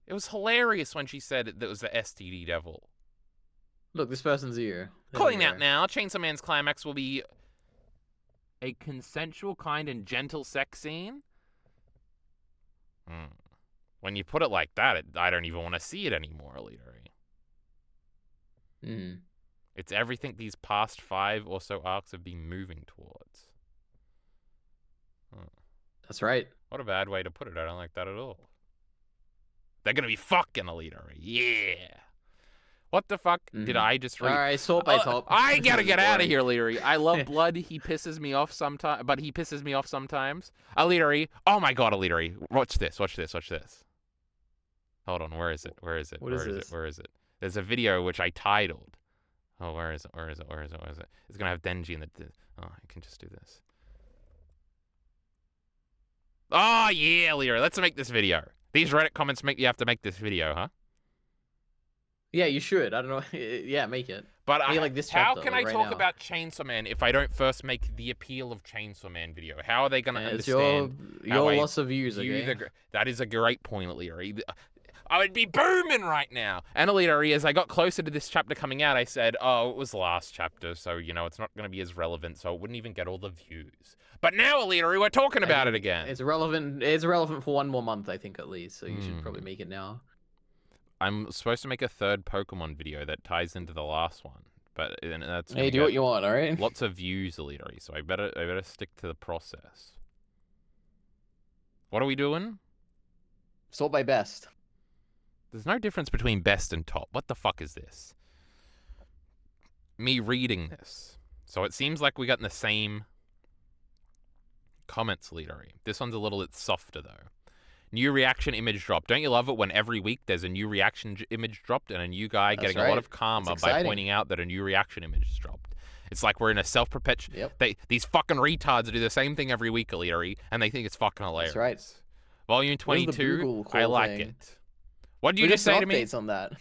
it was hilarious when she said that it was the STD devil. Look, this person's here. Calling out now, Chainsaw Man's climax will be a consensual, kind, and gentle sex scene. When you put it like that, I don't even want to see it anymore, Alito. It's everything these past 5 or so arcs have been moving towards. That's right. What a bad way to put it. I don't like that at all. They're gonna be fucking, Alito. Yeah. What the fuck did I just read? All right, salt by top. I gotta get out of here, Leary. I love blood. He pisses me off sometimes, but he pisses me off sometimes. Leary. Oh my god, Leary. Watch this. Watch this. Watch this. Hold on. Where is it? Where is it? What Where is is this? it? Where is it? There's a video which I titled. Oh, where is it? Where is it? Where is it? Where is it? It's gonna have Denji in the. Oh, I can just do this. Oh yeah, Leary. Let's make this video. These Reddit comments make you have to make this video, huh? Yeah, you should. I don't know. Yeah, make it. But like this how chapter, can like, I right talk now. about Chainsaw Man if I don't first make the appeal of Chainsaw Man video? How are they going to It's understand? your loss of views, view okay? that is a great point, Aliri. I would be booming right now. And Aliri, as I got closer to this chapter coming out, I said, oh, it was the last chapter, so, you know, it's not going to be as relevant, so it wouldn't even get all the views. But now, Aliri, we're talking about it again. It's relevant. It's relevant for 1 more month, I think, at least. So you should probably make it now. I'm supposed to make a third Pokemon video that ties into the last one, but that's Hey, do what you want, all right? lots of views, Aliri, so I better stick to the process. What are we doing? Sort by best. There's no difference between best and top. What the fuck is this? Me reading this. So it seems like we got in the same comments, Aliri. This one's a little bit softer, though. New reaction image drop. Don't you love it when every week there's a new reaction image dropped and a new guy getting a lot of karma by pointing out that a new reaction image is dropped? It's like we're in a self-perpetual... Yep. These fucking retards do the same thing every week, Aliri, and they think it's fucking hilarious. That's right. Volume 22, I like it. What did you just say to me? Updates on that.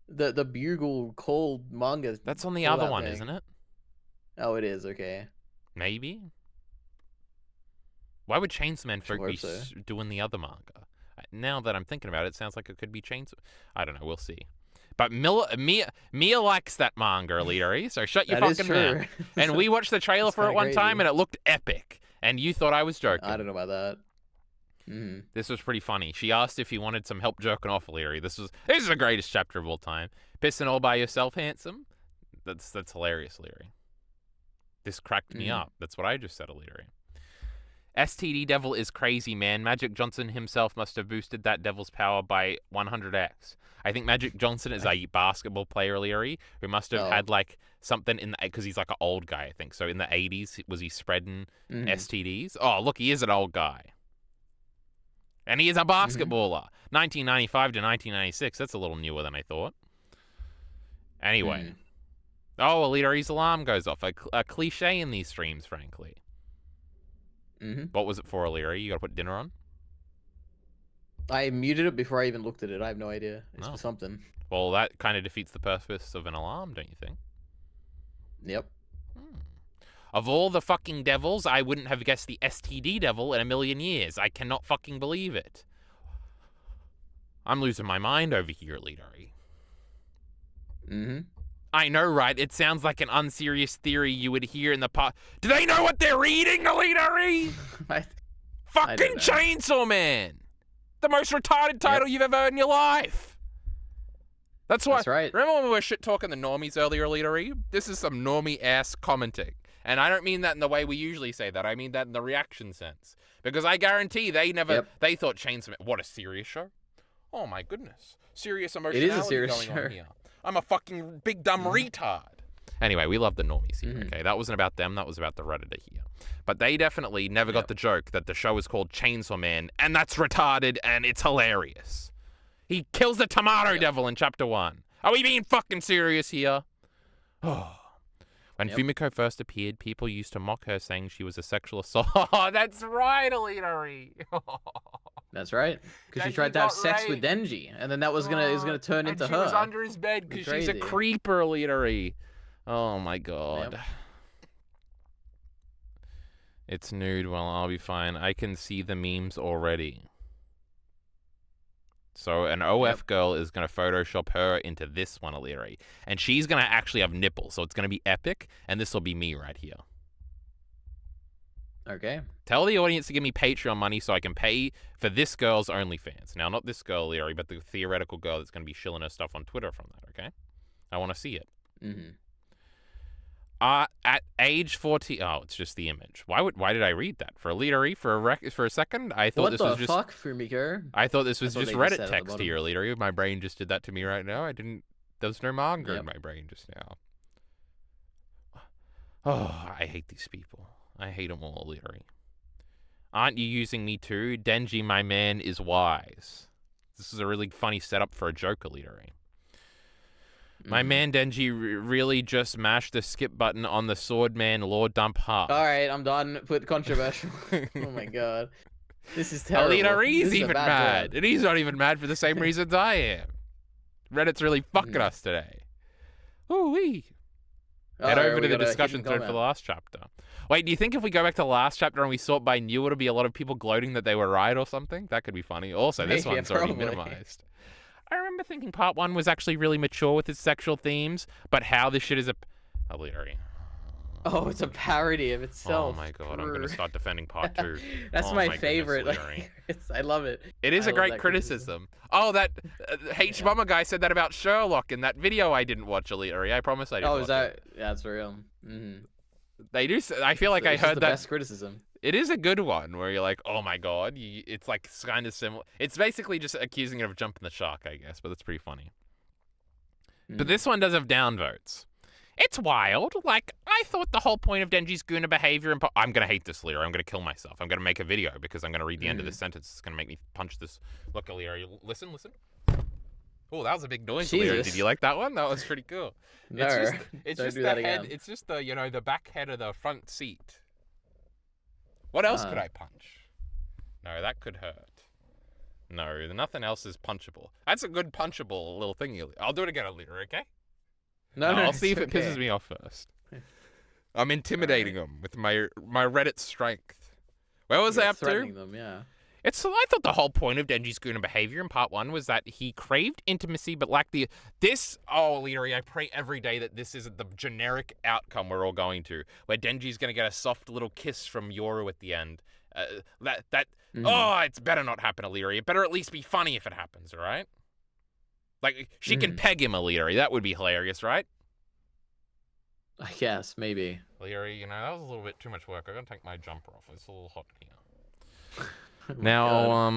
The Bugle Call manga. That's on the other one, isn't it? Oh, it is. Okay. Maybe? Why would Chainsaw Man folk be so. doing the other manga? Now that I'm thinking about it, it sounds like it could be Chainsaw. I don't know. We'll see. But Mia likes that manga, Aliri, so shut your fucking mouth. And we watched the trailer for it one time, and it looked epic. And you thought I was joking. I don't know about that. This was pretty funny. She asked if he wanted some help jerking off, Aliri. This is the greatest chapter of all time. Pissing all by yourself, handsome? That's hilarious, Aliri. This cracked me up. That's what I just said, Aliri. STD Devil is crazy, man. Magic Johnson himself must have boosted that devil's power by 100x. I think Magic Johnson is a basketball player, Leary, who must have had like something in the... Because he's like an old guy, I think. So in the 80s, was he spreading STDs? Oh, look, he is an old guy. And he is a basketballer. 1995 to 1996. That's a little newer than I thought. Anyway. Oh, Alita's alarm goes off. A cliche in these streams, frankly. What was it for, O'Leary? You gotta put dinner on? I muted it before I even looked at it. I have no idea. It's No. for something. Well, that kind of defeats the purpose of an alarm, don't you think? Yep. Of all the fucking devils, I wouldn't have guessed the STD devil in a million years. I cannot fucking believe it. I'm losing my mind over here, Leadery. Mm-hmm. I know, right? It sounds like an unserious theory you would hear in the Do they know what they're reading, Leadery? Fucking Chainsaw Man! The most retarded title you've ever heard in your life! That's why. That's right. Remember when we were shit talking the normies earlier, Leadery? This is some normie ass commenting. And I don't mean that in the way we usually say that. I mean that in the reaction sense. Because I guarantee they thought Chainsaw Man, what a serious show. Oh my goodness. Serious emotionality It is a serious going show. on here. I'm a fucking big dumb retard. Anyway, we love the normies here, okay? That wasn't about them, that was about the Redditor here. But they definitely never got the joke that the show is called Chainsaw Man, and that's retarded, and it's hilarious. He kills the tomato devil in chapter 1. Are we being fucking serious here? Oh. When Fumiko first appeared, people used to mock her, saying she was a sexual assault. Oh, that's right, Alina. That's right. Because she tried to have sex with Denji, and then that was gonna turn into her. She was under his bed because she's a creeper, Alina. Oh my god. Yep. It's nude. Well, I'll be fine. I can see the memes already. So an OF girl is going to Photoshop her into this one, Alira. And she's going to actually have nipples. So it's going to be epic. And this will be me right here. Okay. Tell the audience to give me Patreon money so I can pay for this girl's OnlyFans. Now, not this girl, Alira, but the theoretical girl that's going to be shilling her stuff on Twitter from that, okay? I want to see it. Mm-hmm. At age 40, oh, it's just the image. Why did I read that? For a leadery, for a second, I thought this was just. What the fuck, Fumiko? I thought this was just Reddit text here, leadery. My brain just did that to me right now. I didn't. There was no manga in my brain just now. Oh, I hate these people. I hate them all, leadery. Aren't you using me too? Denji, my man, is wise. This is a really funny setup for a Joker, leadery. My man Denji really just mashed the skip button on the Swordman Lord Dump Heart. All right, I'm done with controversial. Oh my god. This is terrible. Alina Ree's even mad. And he's not even mad for the same reasons I am. Reddit's really fucking us today. Ooh-wee. Head over to the discussion thread for the last chapter. Wait, do you think if we go back to the last chapter and we sort by new, it'll be a lot of people gloating that they were right or something? That could be funny. Also, this one's already minimized. I remember thinking part 1 was actually really mature with its sexual themes, but how this shit is a leadery. Oh, it's a parody of itself. Oh my god, I'm gonna start defending part 2. That's my favorite. I love it. It is a great criticism. Oh, that H Mama guy said that about Sherlock in that video I didn't watch, Leadery. I promise I didn't watch it. Yeah, that's real. Mm-hmm. They do. I feel like I heard the that. Best criticism. It is a good one where you're like, oh my god, it's like kind of similar. It's basically just accusing it of jumping the shark, I guess, but that's pretty funny. But this one does have downvotes. It's wild. Like, I thought the whole point of Denji's Guna behavior and I'm going to hate this, Lear. I'm going to kill myself. I'm going to make a video because I'm going to read the end of this sentence. It's going to make me punch this. Look, Lear, listen. Oh, that was a big noise, Lear. Did you like that one? That was pretty cool. No, it's just the head. It's just the, the back head of the front seat. What else could I punch? No, that could hurt. No, nothing else is punchable. That's a good punchable little thing. I'll do it again, Lear, okay? No, I'll see if it pisses me off first. I'm intimidating them with my Reddit strength. Where was I up to? Them, yeah. I thought the whole point of Denji's Guna behavior in part 1 was that he craved intimacy, but lacked Oh, Leadery, I pray every day that this isn't the generic outcome we're all going to, where Denji's going to get a soft little kiss from Yoru at the end. Oh, it's better not happen, Leadery. It better at least be funny if it happens, all right? Like, she can peg him, Leadery. That would be hilarious, right? I guess, maybe. Leadery, that was a little bit too much work. I'm going to take my jumper off. It's a little hot here. Now,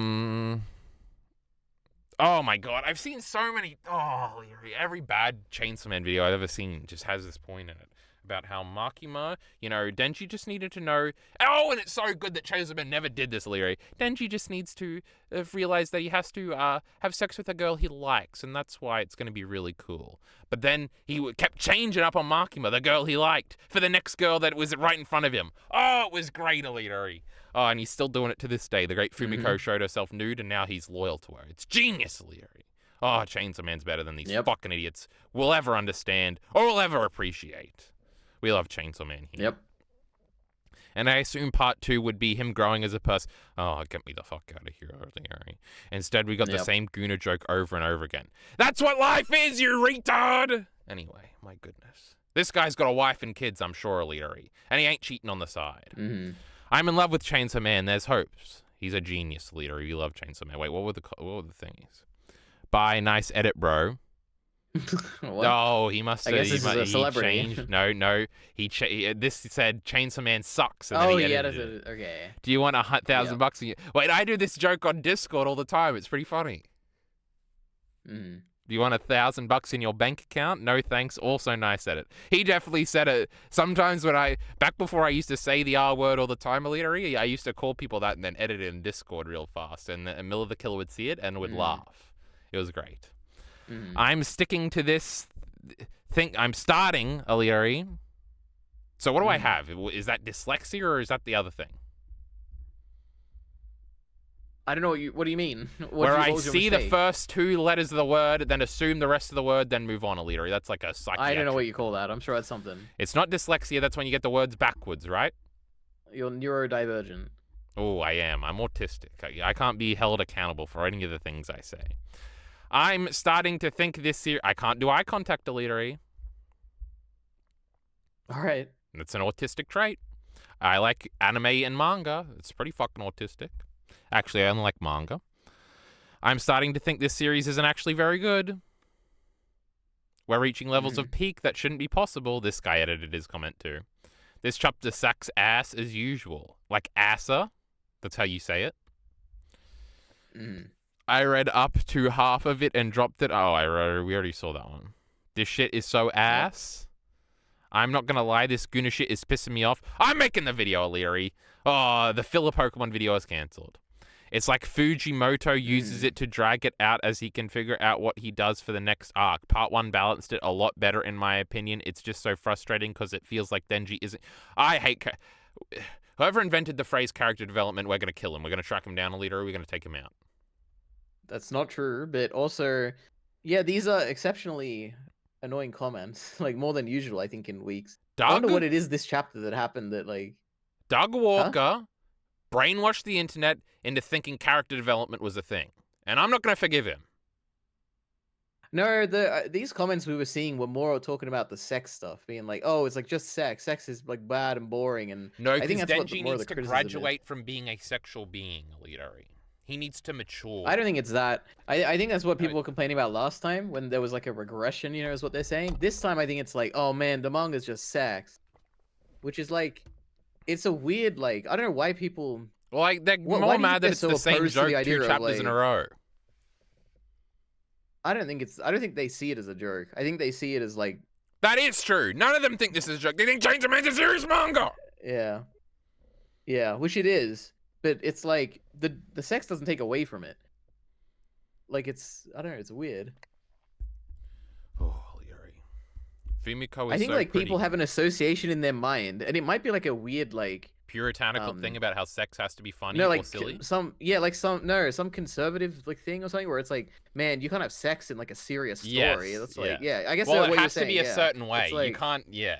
oh my god, I've seen so many. Oh, Leadery, every bad Chainsaw Man video I've ever seen just has this point in it. about how Makima, Denji just needed to know. Oh, and it's so good that Chainsaw Man never did this, Leary. Denji just needs to realize that he has to have sex with a girl he likes, and that's why it's going to be really cool. But then he kept changing up on Makima, the girl he liked, for the next girl that was right in front of him. Oh, it was great, Leary. Oh, and he's still doing it to this day. The great Fumiko showed herself nude, and now he's loyal to her. It's genius, Leary. Oh, Chainsaw Man's better than these fucking idiots will ever understand or will ever appreciate. We love Chainsaw Man here. Yep. And I assume part 2 would be him growing as a person. Oh, get me the fuck out of here, Leary. Instead, we got the same Guna joke over and over again. That's what life is, you retard! Anyway, my goodness. This guy's got a wife and kids, I'm sure, Leary. And he ain't cheating on the side. I'm in love with Chainsaw Man. There's hopes. He's a genius, Leary. We love Chainsaw Man. Wait, what were the thingies? Bye, nice edit, bro. Oh, he must have. I guess this is a celebrity. Changed. No. This said Chainsaw Man sucks. And Oh, then he edited edited it. Okay. Do you want $1,000? Wait, I do this joke on Discord all the time. It's pretty funny. Do you want $1,000 in your bank account? No thanks. Also nice edit. He definitely said it. Sometimes back before I used to say the R word all the time, Alita, I used to call people that and then edit it in Discord real fast. And Miller the Killer would see it and would laugh. It was great. I'm sticking to this I'm starting, Aliari. So what do I have? Is that dyslexia or is that the other thing? I don't know what do you mean? Where I see the first 2 letters of the word, then assume the rest of the word, then move on, Aliari. That's like a psychiatric. I don't know what you call that. I'm sure that's something. It's not dyslexia. That's when you get the words backwards, right? You're neurodivergent. Oh, I am. I'm autistic. I can't be held accountable for any of the things I say. I'm starting to think this year. I can't do eye contact, Alita. All right. It's an autistic trait. I like anime and manga. It's pretty fucking autistic. Actually, I only like manga. I'm starting to think this series isn't actually very good. We're reaching levels of peak that shouldn't be possible. This guy edited his comment too. This chapter sucks ass as usual. Like assa. That's how you say it. I read up to half of it and dropped it. Oh, we already saw that one. This shit is so ass. I'm not gonna lie, this Guna shit is pissing me off. I'm making the video, Leary. Oh, the filler Pokemon video is cancelled. It's like Fujimoto uses it to drag it out as he can figure out what he does for the next arc. Part 1 balanced it a lot better in my opinion. It's just so frustrating because it feels like Denji isn't... I hate... Whoever invented the phrase character development, we're gonna kill him. We're gonna track him down, Leader. We're gonna take him out. That's not true, but also, yeah, these are exceptionally annoying comments, like more than usual, I think, in weeks. I wonder what it is this chapter that happened that, like... Doug Walker brainwashed the internet into thinking character development was a thing, and I'm not going to forgive him. No, these comments we were seeing were more talking about the sex stuff, being like, "Oh, it's like just sex. Sex is like bad and boring." And no, I think because that's Denji needs to graduate from being a sexual being, Leader. He needs to mature. I don't think it's that. I think that's what people were complaining about last time when there was like a regression, is what they're saying. This time I think it's like, oh man, the manga's just sex. Which is like, it's a weird, like, I don't know why people... Well, like, they're more mad that it's the same joke 2 chapters in a row. I don't think they see it as a joke. I think they see it as like... That is true. None of them think this is a joke. They think Chainsaw Man's a serious manga! Yeah. Yeah, which it is. But it's like, the sex doesn't take away from it. Like, it's, I don't know, it's weird. Oh, Yuri. Fumiko is I think, so like, pretty. People have an association in their mind, and it might be like a weird, like... puritanical thing about how sex has to be funny or silly? Some conservative, like, thing or something where it's like, man, you can't have sex in, like, a serious story. Yes, That's like, I guess well, what it has you're to be saying, a certain way. Like, you can't, I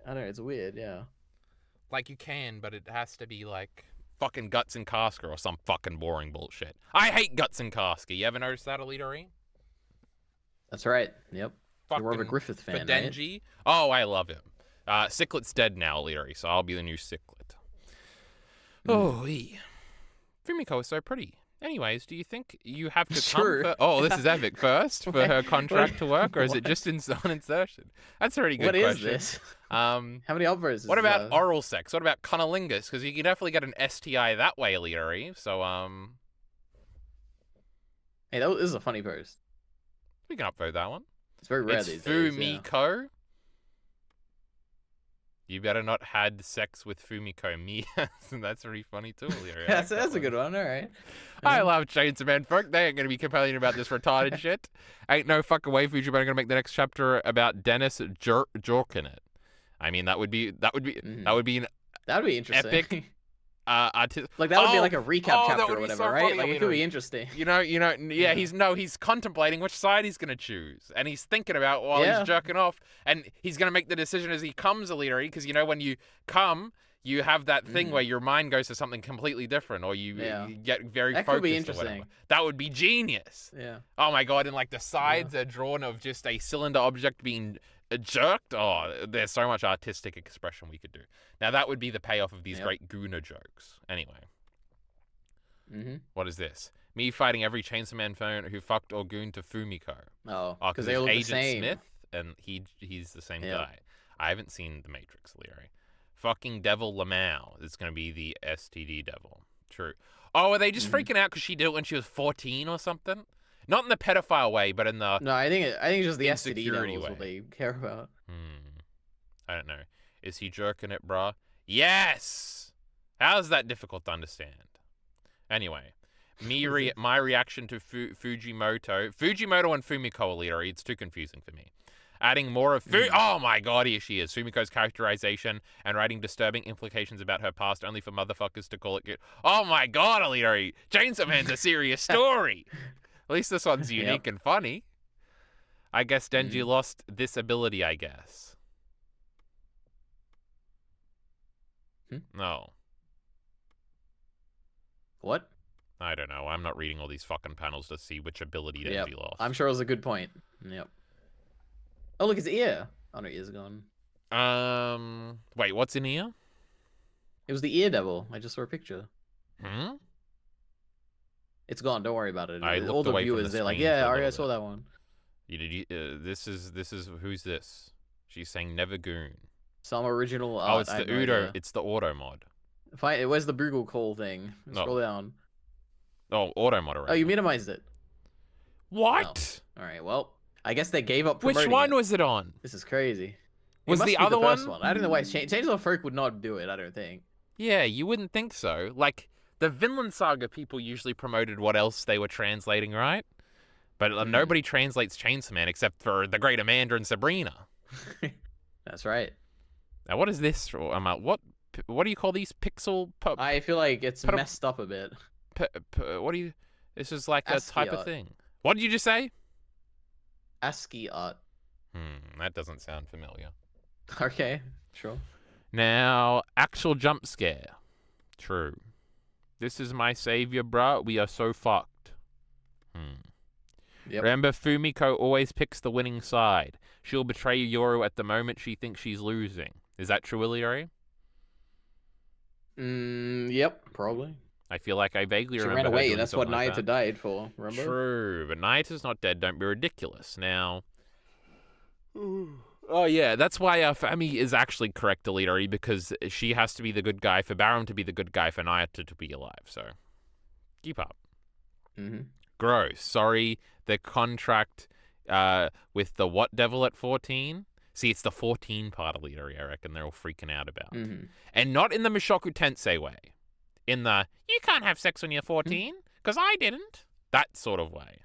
don't know, it's weird, yeah. Like, you can, but it has to be, like, fucking Guts and Casca or some fucking boring bullshit. I hate Guts and Casca. You ever noticed that, Alita? That's right, yep. Fucking You're more of a Griffith fan, for Denji. Right? Oh, I love him. Ciclet's dead now, Leary, so I'll be the new Ciclet. Oh, Fumiko is so pretty. Anyways, do you think you have to come... Oh, this is epic. First, for her contract to work, or is it just on insertion? That's a really good question. What is this? How many upvotes? What about oral sex? What about cunnilingus? Because you can definitely get an STI that way, Leary. So, Hey, this is a funny post. We can upvote that one. It's very rare it's these Fumiko. days, You better not had sex with Fumiko. Me, and that's pretty funny too. Leary. That's a good one. All right. I love Chainsaw Man folk. They ain't gonna be complaining about this retarded shit. Ain't no fucking way, Fuji, but I'm gonna make the next chapter about Dennis jorking it. I mean, that would be an That'd be interesting. epic. Like that would be like a recap chapter or whatever, right? Like it could be interesting. Yeah. He's contemplating which side he's gonna choose, and he's thinking about while he's jerking off, and he's gonna make the decision as he comes, Alita, because when you come, you have that thing where your mind goes to something completely different, or you get very focused. Could be or interesting. whatever. That would be genius. Yeah. Oh my god! And like the sides are drawn of just a cylinder object being jerked. Oh, there's so much artistic expression we could do. Now that would be the payoff of these great Guna jokes. Anyway. What is this? Me fighting every Chainsaw Man fan who fucked or gooned to Fumiko. Oh, because they all look the same. Smith, and he's the same guy. I haven't seen The Matrix, Leary. Fucking Devil Lamau is going to be the STD devil. True. Oh, are they just freaking out because she did it when she was 14 or something? Not in the pedophile way, but in the No, I think it's just the STD insecurity devils way. what they care about. I don't know. Is he jerking it, bruh? Yes! How's that difficult to understand? Anyway, my reaction to Fujimoto and Fumiko, Alita, it's too confusing for me. Adding more of oh my god, here she is. Fumiko's characterization and writing disturbing implications about her past only for motherfuckers to call it good. Oh my god, Alita, Chainsaw Man's a serious story. At least this one's unique and funny. I guess Denji lost this ability, I guess. No. What? I don't know. I'm not reading all these fucking panels to see which ability Denji lost. I'm sure it was a good point. Yep. Oh, look, his ear. Oh, no, ear's gone. Wait, what's in here? It was the ear devil. I just saw a picture. Hmm? It's gone. Don't worry about it. I All looked the away from viewers, the they're like, screen yeah, for a Ari, I little saw that one. This is who's this? She's saying never goon. Some original art. Oh, it's the Udo. It's the auto mod. Where's the Google call thing? Scroll down. Oh, auto mod. Oh, you minimized it. What? Oh. All right. Well, I guess they gave up. Which one was it on? This is crazy. Was the other first one? I don't know why it's changed. Chainsaw Folk would not do it. I don't think. Yeah, you wouldn't think so. Like the Vinland Saga people usually promoted what else they were translating, right? But nobody translates Chainsaw Man except for the Great Amanda and Sabrina. That's right. Now, what is this? What do you call these pixel? I feel like it's messed up a bit. What do you? This is like ASCII a type of thing. What did you just say? ASCII art. That doesn't sound familiar. Okay, sure. Now, actual jump scare. True. This is my savior, bruh. We are so fucked. Yep. Remember, Fumiko always picks the winning side. She'll betray Yoru at the moment she thinks she's losing. Is that true, Iliori? Yep, probably. I feel like I vaguely remember. She ran away. That's what like Nayata died for. Remember? True, but Nayata's not dead. Don't be ridiculous. Now. Oh yeah, that's why Fami is actually correct, Iliori, because she has to be the good guy for Barum to be the good guy for Nayata to be alive. So, keep up. Gross. Sorry, the contract with the what devil at 14? See, it's the 14 part of Iliori, I reckon they're all freaking out about. And not in the Mushoku Tensei way. In the, you can't have sex when you're 14, because I didn't. That sort of way.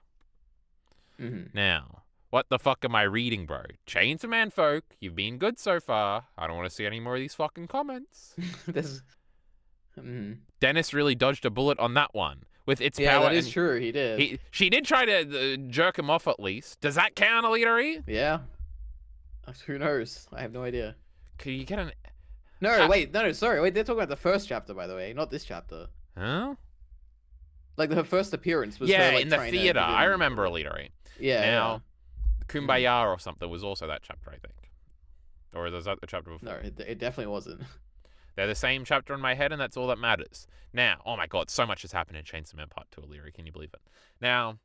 Now, what the fuck am I reading, bro? Chainsaw Man folk, you've been good so far. I don't want to see any more of these fucking comments. Dennis really dodged a bullet on that one. With its power. Yeah, that is true. He did. She did try to jerk him off at least. Does that count, Iliori? Yeah. Who knows? I have no idea. Could you get an... No, wait. No, sorry. Wait, they're talking about the first chapter, by the way. Not this chapter. Huh? Like, her first appearance was yeah, her, like, in the theater. I remember Iliori. Yeah. Now, Kumbaya or something was also that chapter, I think. Or is that the chapter before? No, it definitely wasn't. They're the same chapter in my head, and that's all that matters. Now, oh my god, so much has happened in Chainsaw Man Part 2, Iliori. Can you believe it? Now...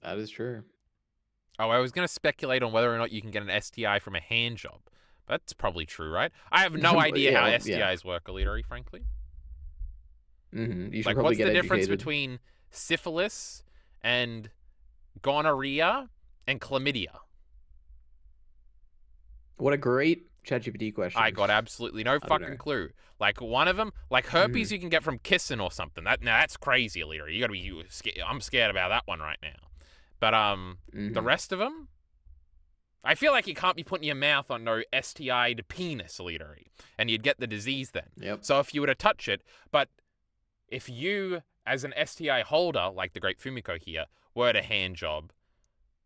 That is true. Oh, I was going to speculate on whether or not you can get an STI from a hand job. That's probably true, right? I have no idea how STIs work, Iliori, frankly. You should like, what's get the difference educated. between syphilis and gonorrhea and chlamydia? What a great ChatGPT question? I got absolutely no I don't fucking know. clue. Like one of them, like herpes, you can get from kissing or something. That's crazy, Alira. You gotta be scared. I'm scared about that one right now. But the rest of them, I feel like you can't be putting your mouth on no STI'd penis, Alira, and you'd get the disease then. Yep. So if you were to touch it, but if you, as an STI holder, like the great Fumiko here, were to hand job,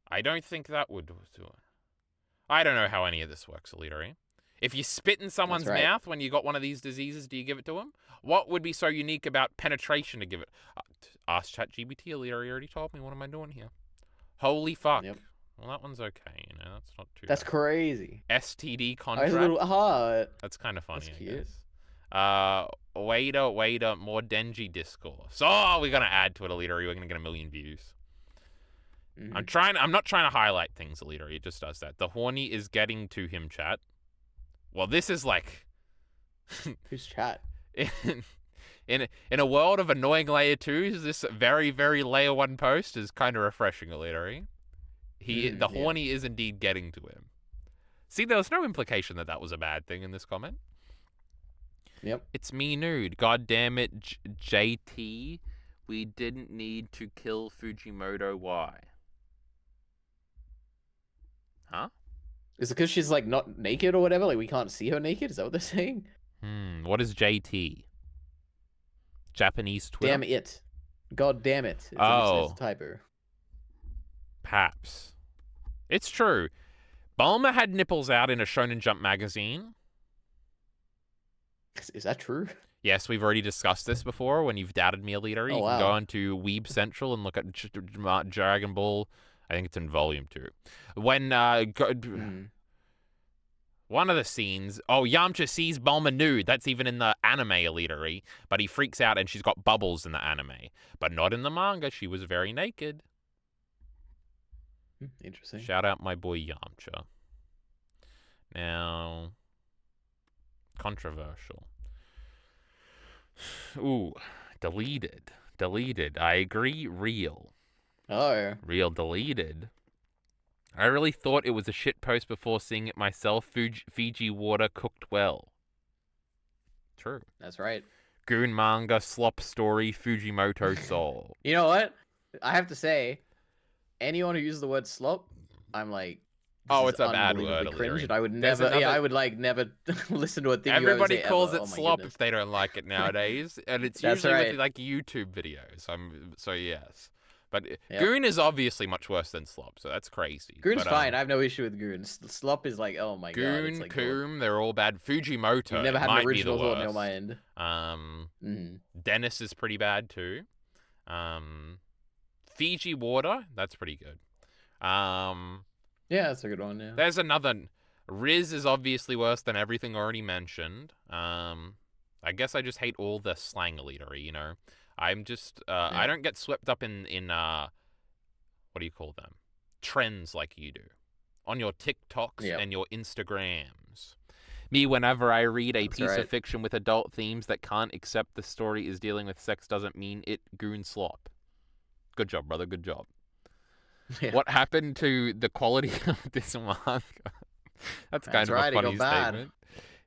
I don't think that would do it. I don't know how any of this works, Alira. If you spit in someone's mouth when you got one of these diseases, do you give it to them? What would be so unique about penetration to give it? Ask ChatGPT, Alira. You already told me. What am I doing here? Holy fuck. Yep. Well, that one's okay. You know, that's not too. That's bad. crazy. STD Oh, contract. it's a little hard. That's kind of funny. That's I cute. guess. Waiter, more Denji discourse. Oh, we're gonna add to it, Alira. We're gonna get 1 million views. I'm not trying to highlight things, Alira. It just does that. The horny is getting to him, chat. Well, this is like Who's chat? in a world of annoying layer 2s, this very, very layer 1 post is kind of refreshing, Alira. The horny is indeed getting to him. See, there was no implication that was a bad thing in this comment. Yep. It's me nude. God damn it, JT. We didn't need to kill Fujimoto. Why? Huh? Is it because she's like not naked or whatever? Like we can't see her naked? Is that what they're saying? What is JT? Japanese Twitter? Damn it. God damn it. It's a typo. Perhaps. It's true. Bulma had nipples out in a Shonen Jump magazine. Is that true? Yes, we've already discussed this before when you've doubted me, Alita. You can go onto Weeb Central and look at Dragon Ball. I think it's in Volume 2. When one of the scenes, Yamcha sees Bulma nude. That's even in the anime, Alita, but he freaks out and she's got bubbles in the anime. But not in the manga. She was very naked. Interesting. Shout out my boy Yamcha. Now, controversial. Ooh, deleted. I agree, real. Oh. Real deleted. I really thought it was a shit post before seeing it myself. Fiji water cooked well. True. That's right. Goon manga, slop story, Fujimoto soul. You know what? I have to say, anyone who uses the word slop, I'm like, it's a bad word. Cringe, and I would never. I would like never listen to a thing. Everybody calls it slop goodness. if they don't like it nowadays, and it's That's usually right. with like YouTube videos. So yes, but goon is obviously much worse than slop, so that's crazy. Goon's fine. I have no issue with goon. Slop is like, oh my god. Goon, like, Coom, they're all bad. Fujimoto You've never had might an original be the thought worst. on my end. Dennis is pretty bad too. Fiji water, that's pretty good. Yeah, that's a good one. Yeah. There's another. Riz is obviously worse than everything already mentioned. I guess I just hate all the slang elitery, you know. I'm just I don't get swept up in what do you call them? Trends like you do on your TikToks and your Instagrams. Me, whenever I read a piece of fiction with adult themes that can't accept the story is dealing with sex doesn't mean it goon slop. Good job, brother. Good job. Yeah. What happened to the quality of this manga? That's kind of a funny statement.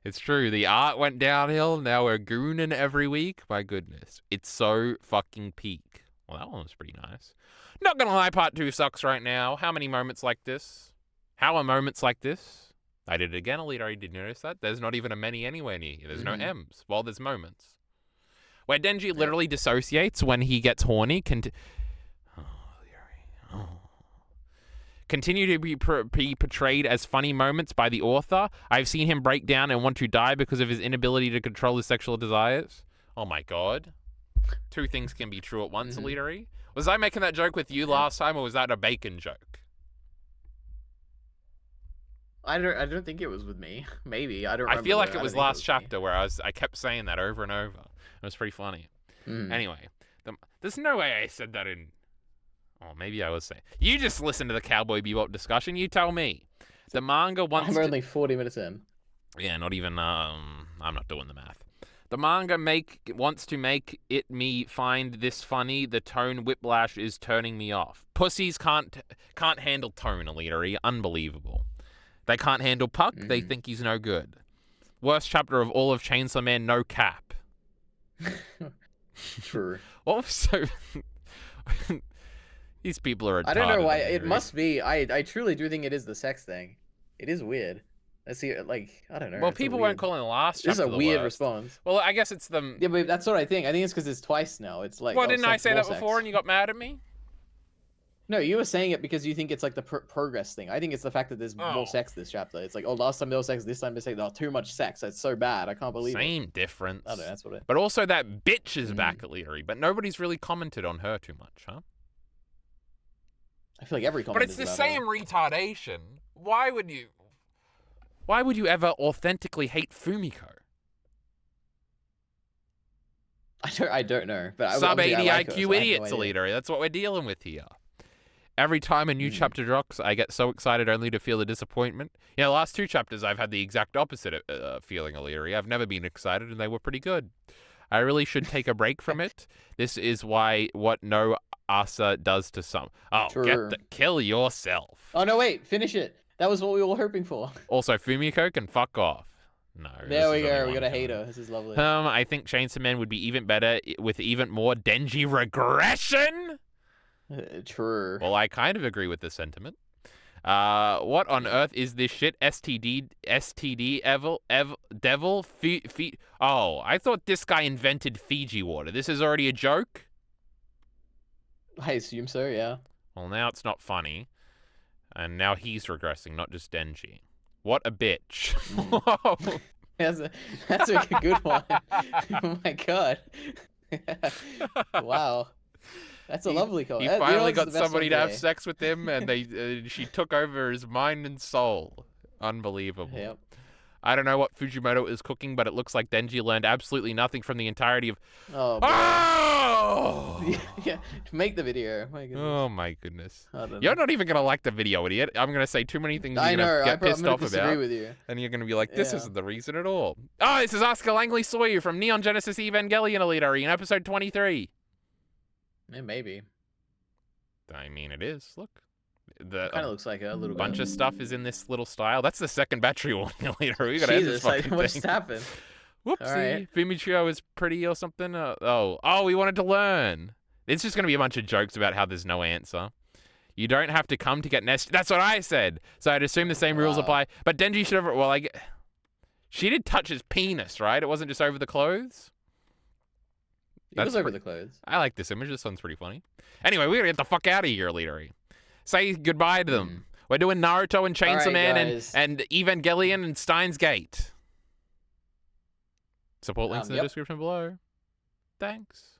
It's true. The art went downhill. Now we're gooning every week. My goodness. It's so fucking peak. Well, that one was pretty nice. Not gonna lie, part 2 sucks right now. How many moments like this? How are moments like this? I did it again, Alita. I did notice that. There's not even a many anywhere near here. There's no M's. Well, there's moments. Where Denji literally dissociates when he gets horny. Continue to be portrayed as funny moments by the author. I've seen him break down and want to die because of his inability to control his sexual desires. Oh my god. 2 things can be true at once, Alita. Was I making that joke with you last time, or was that a bacon joke? I don't think it was with me. Maybe. I don't remember. I feel like it was last chapter where I kept saying that over and over. It was pretty funny. Anyway, there's no way I said that in... Oh, maybe I was saying. You just listen to the Cowboy Bebop discussion. You tell me. The manga wants I'm only 40 minutes in. Yeah, not even, I'm not doing the math. The manga wants to make it me find this funny. The tone whiplash is turning me off. Pussies can't handle tone, Alita. Unbelievable. They can't handle Puck. They Mhm. think he's no good. Worst chapter of all of Chainsaw Man, no cap. True. What was so... These people are retarded. I don't know why. It Leary. must be. I truly do think it is the sex thing. It is weird. I see. Like, I don't know. Well, it's a people weird... weren't calling the last This is chapter a the weird worst. response. Well, I guess it's the... Yeah, but that's what I think. I think it's because it's twice now. It's like. Well, oh, didn't I sex, say more that before sex. and you got mad at me? No, you were saying it because you think it's like the progress thing. I think it's the fact that there's Oh. more sex this chapter. It's like, oh, last time there was sex, this time there's sex. Oh, too much sex. That's so bad. I can't believe it. Same difference. I don't know. That's what it. But also that bitch is back at Leary, but nobody's really commented on her too much, huh? I feel like every comment. But it's is the about same retardation. Why would you ever authentically hate Fumiko? I don't know, but Sub obviously 80 I like her, IQ so I have no idiots, idea. Alita. That's what we're dealing with here. Every time a new chapter drops, I get so excited only to feel the disappointment. You know, last two chapters, I've had the exact opposite feeling, Aliri. I've never been excited, and they were pretty good. I really should take a break from it. This is what no Asa does to some. Oh, True. kill yourself. Oh no, wait, finish it. That was what we were hoping for. Also, Fumiko can fuck off. No. There we this is go. only We got one a hater. coming. This is lovely. I think Chainsaw Man would be even better with even more Denji regression. True. Well, I kind of agree with this sentiment. What on earth is this shit? STD, devil, Oh, I thought this guy invented Fiji water. This is already a joke? I assume so, yeah. Well, now it's not funny. And now he's regressing, not just Denji. What a bitch. Whoa. That's a good one. Oh my god. Wow. That's a lovely call. He You know finally what's got the best somebody one to have today? sex with him, and she took over his mind and soul. Unbelievable. Yep. I don't know what Fujimoto is cooking, but it looks like Denji learned absolutely nothing from the entirety of... Oh, boy. Oh! Yeah, make the video. My goodness. Oh my goodness. I don't know. You're not even going to like the video, idiot. I'm going to say too many things I you're know. going to get I'm pissed gonna off disagree about. with you. And you're going to be like, this Yeah. isn't the reason at all. Oh, this is Asuka Langley Soyu from Neon Genesis Evangelion Elite in episode 23. Yeah, maybe. I mean, it is. Look. The Kind of looks like a little bunch bit. of stuff is in this little style. That's the second battery warning later. We gotta end this Jesus, like, fucking what thing. just happened? Whoopsie. Alright. Fumichio is pretty or something. Oh, we wanted to learn. It's just gonna be a bunch of jokes about how there's no answer. You don't have to come to get nested. That's what I said. So I'd assume the same rules Wow. apply. But Denji should have. Well, she did touch his penis, right? It wasn't just over the clothes. It was over the clothes. I like this image. This one's pretty funny. Anyway, we gotta get the fuck out of here, Leadery. Say goodbye to them. We're doing Naruto and Chainsaw Alright, Man guys. and Evangelion and Steins Gate. Support links in the Yep. description below. Thanks.